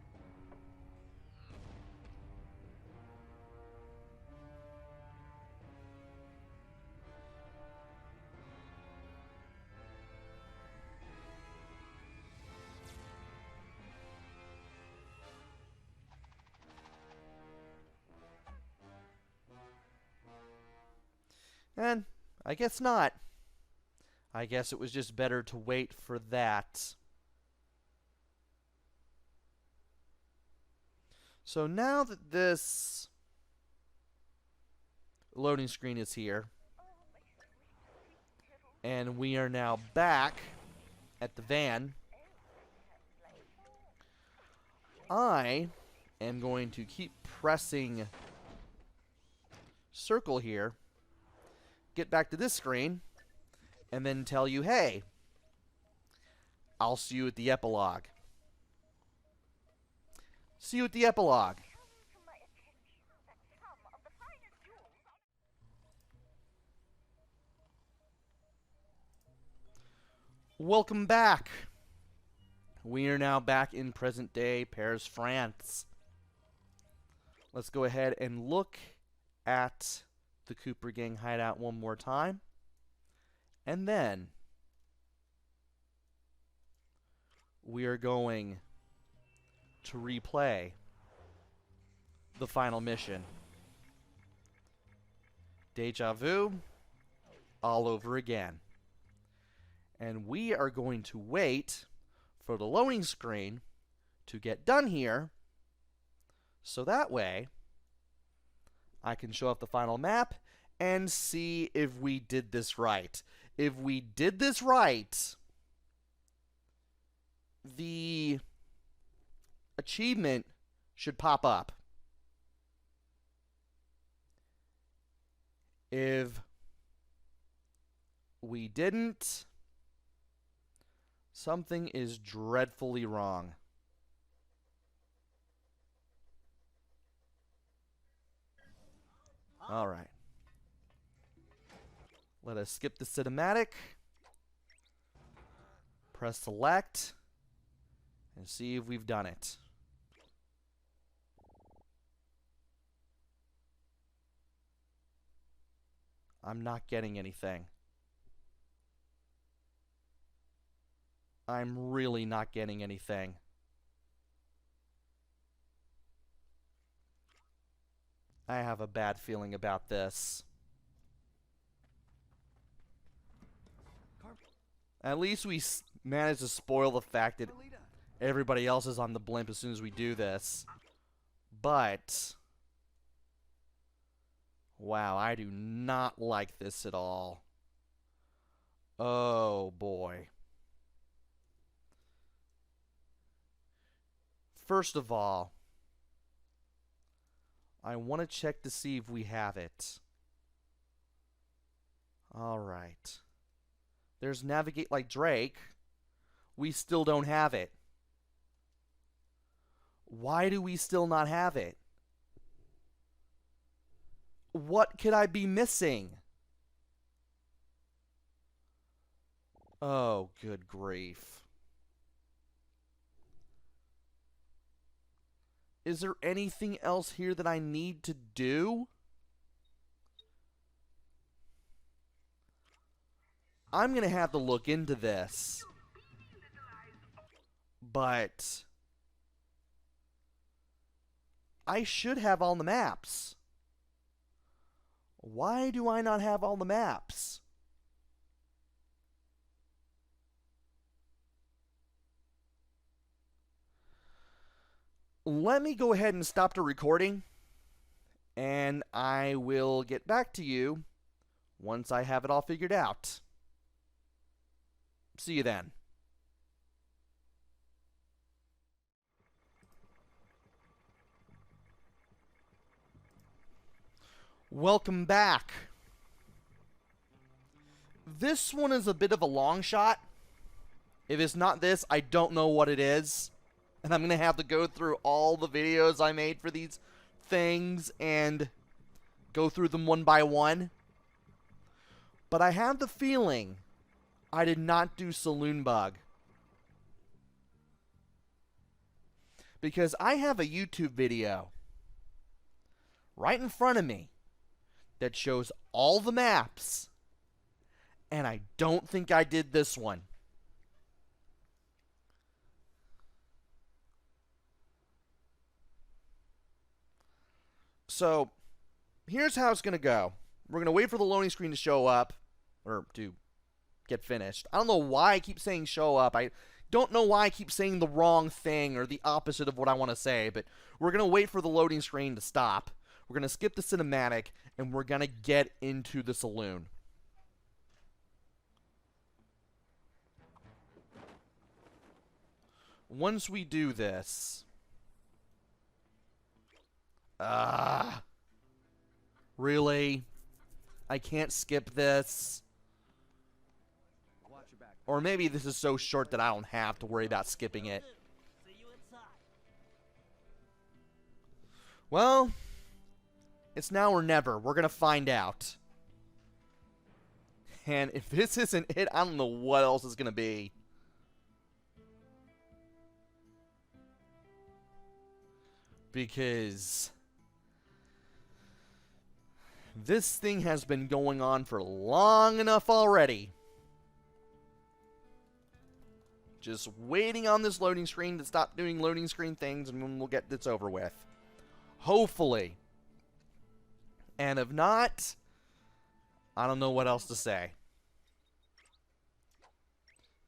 And I guess not. I guess it was just better to wait for that. So now that this loading screen is here, and we are now back at the van, I am going to keep pressing circle here, get back to this screen, and then tell you, hey, I'll see you at the epilogue. See you at the epilogue. Welcome back. We are now back in present day Paris, France. Let's go ahead and look at the Cooper Gang hideout one more time. And then we are going to replay the final mission. Deja vu all over again. And we are going to wait for the loading screen to get done here, so that way I can show up the final map and see if we did this right. If we did this right, the achievement should pop up. If we didn't, something is dreadfully wrong. All right. Let us skip the cinematic. Press select. And see if we've done it. I'm not getting anything. I'm really not getting anything. I have a bad feeling about this. At least we managed to spoil the fact that everybody else is on the blimp as soon as we do this. But wow, I do not like this at all. Oh boy. First of all, I want to check to see if we have it. Alright. There's Navigate Like Drake, we still don't have it? Why do we still not have it? What could I be missing? Oh, good grief. Is there anything else here that I need to do? I'm going to have to look into this. But I should have all the maps. Why do I not have all the maps? Let me go ahead and stop the recording, and I will get back to you once I have it all figured out. See you then. Welcome back. This one is a bit of a long shot. If it's not this, I don't know what it is. And I'm going to have to go through all the videos I made for these things and go through them one by one. But I have the feeling I did not do Saloon Bug. Because I have a YouTube video right in front of me that shows all the maps. And I don't think I did this one. So, here's how it's going to go. We're going to wait for the loading screen to show up, or to get finished. I don't know why I keep saying show up. I don't know why I keep saying the wrong thing or the opposite of what I want to say, but we're going to wait for the loading screen to stop. We're going to skip the cinematic, and we're going to get into the saloon. Once we do this... really? I can't skip this? Watch your back. Or maybe this is so short that I don't have to worry about skipping it. See you inside. Well, it's now or never. We're gonna find out. And if this isn't it, I don't know what else is gonna be. Because this thing has been going on for long enough already. Just waiting on this loading screen to stop doing loading screen things, and then we'll get this over with. Hopefully. And if not, I don't know what else to say.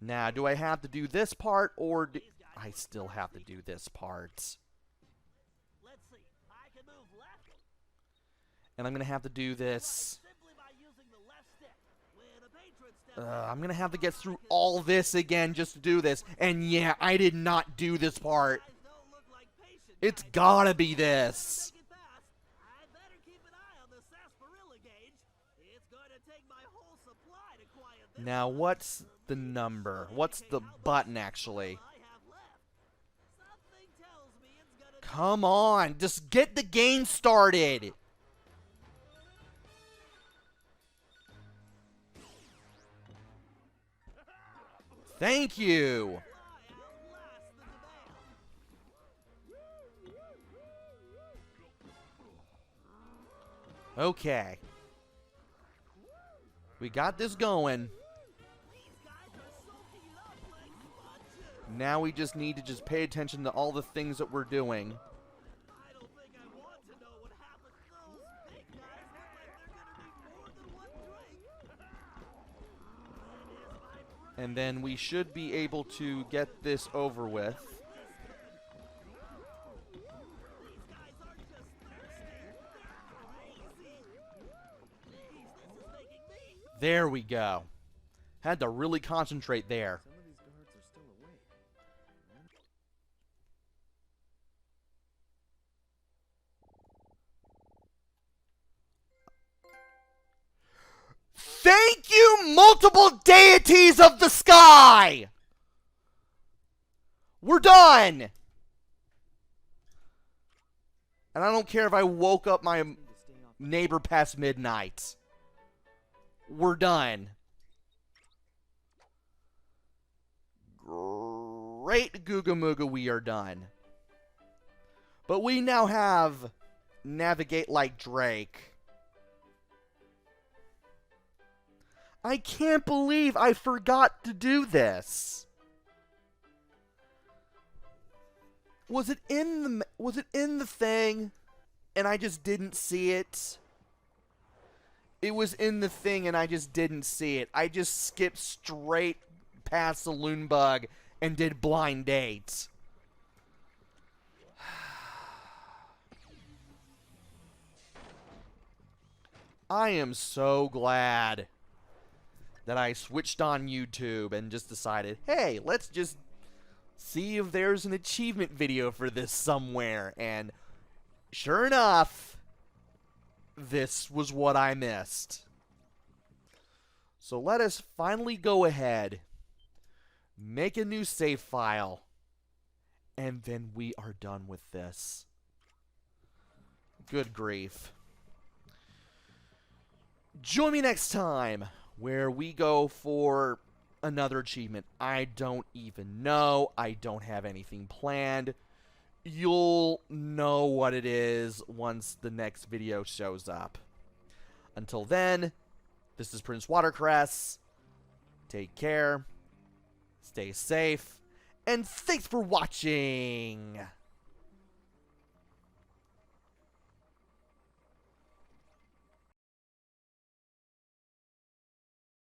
Now, do I have to do this part, or do I still have to do this part? Let's see. I can move left. And I'm going to have to do this. Simply by using the left stick. When a patron steps I'm going to have to get through all this again just to do this. And yeah, I did not do this part. guys don't look like patient It's guys. gotta be this. Make it fast. I'd better keep an eye on the sarsaparilla gauge. It's going to take my whole supply to quiet this Now, one. what's the number? What's the button, actually? I have left. Something tells me it's gonna Come on, just get the game started. Thank you. outlast the demand. Okay. We got this going. These guys are soaking it up like sponges. Now we just need to just pay attention to all the things that we're doing. I don't think I want to know what happened to those big guys. Look like they're gonna need more than one drink. And then we should be able to get this over with. These guys aren't just thirsty, they're crazy. Jeez, this is making me. There we go. Had to really concentrate there. Some of these guards are still awake. Thank you, multiple deities of the sky! We're done! And I don't care if I woke up my Need to stay off the neighbor past midnight. We're done. Great Googa Mooga, we are done. But we now have Navigate Like Drake. I can't believe I forgot to do this. Was it in the thing and I just didn't see it? It was in the thing and I just didn't see it. I just skipped straight past Saloon Bug and did blind dates. I am so glad that I switched on YouTube and just decided, hey, let's just see if there's an achievement video for this somewhere. And sure enough, this was what I missed. So let us finally go ahead, make a new save file, and then we are done with this. Good grief. Join me next time where we go for another achievement. I don't even know. I don't have anything planned. You'll know what it is once the next video shows up. Until then, this is PrinceWatercress. Take care, stay safe, and thanks for watching!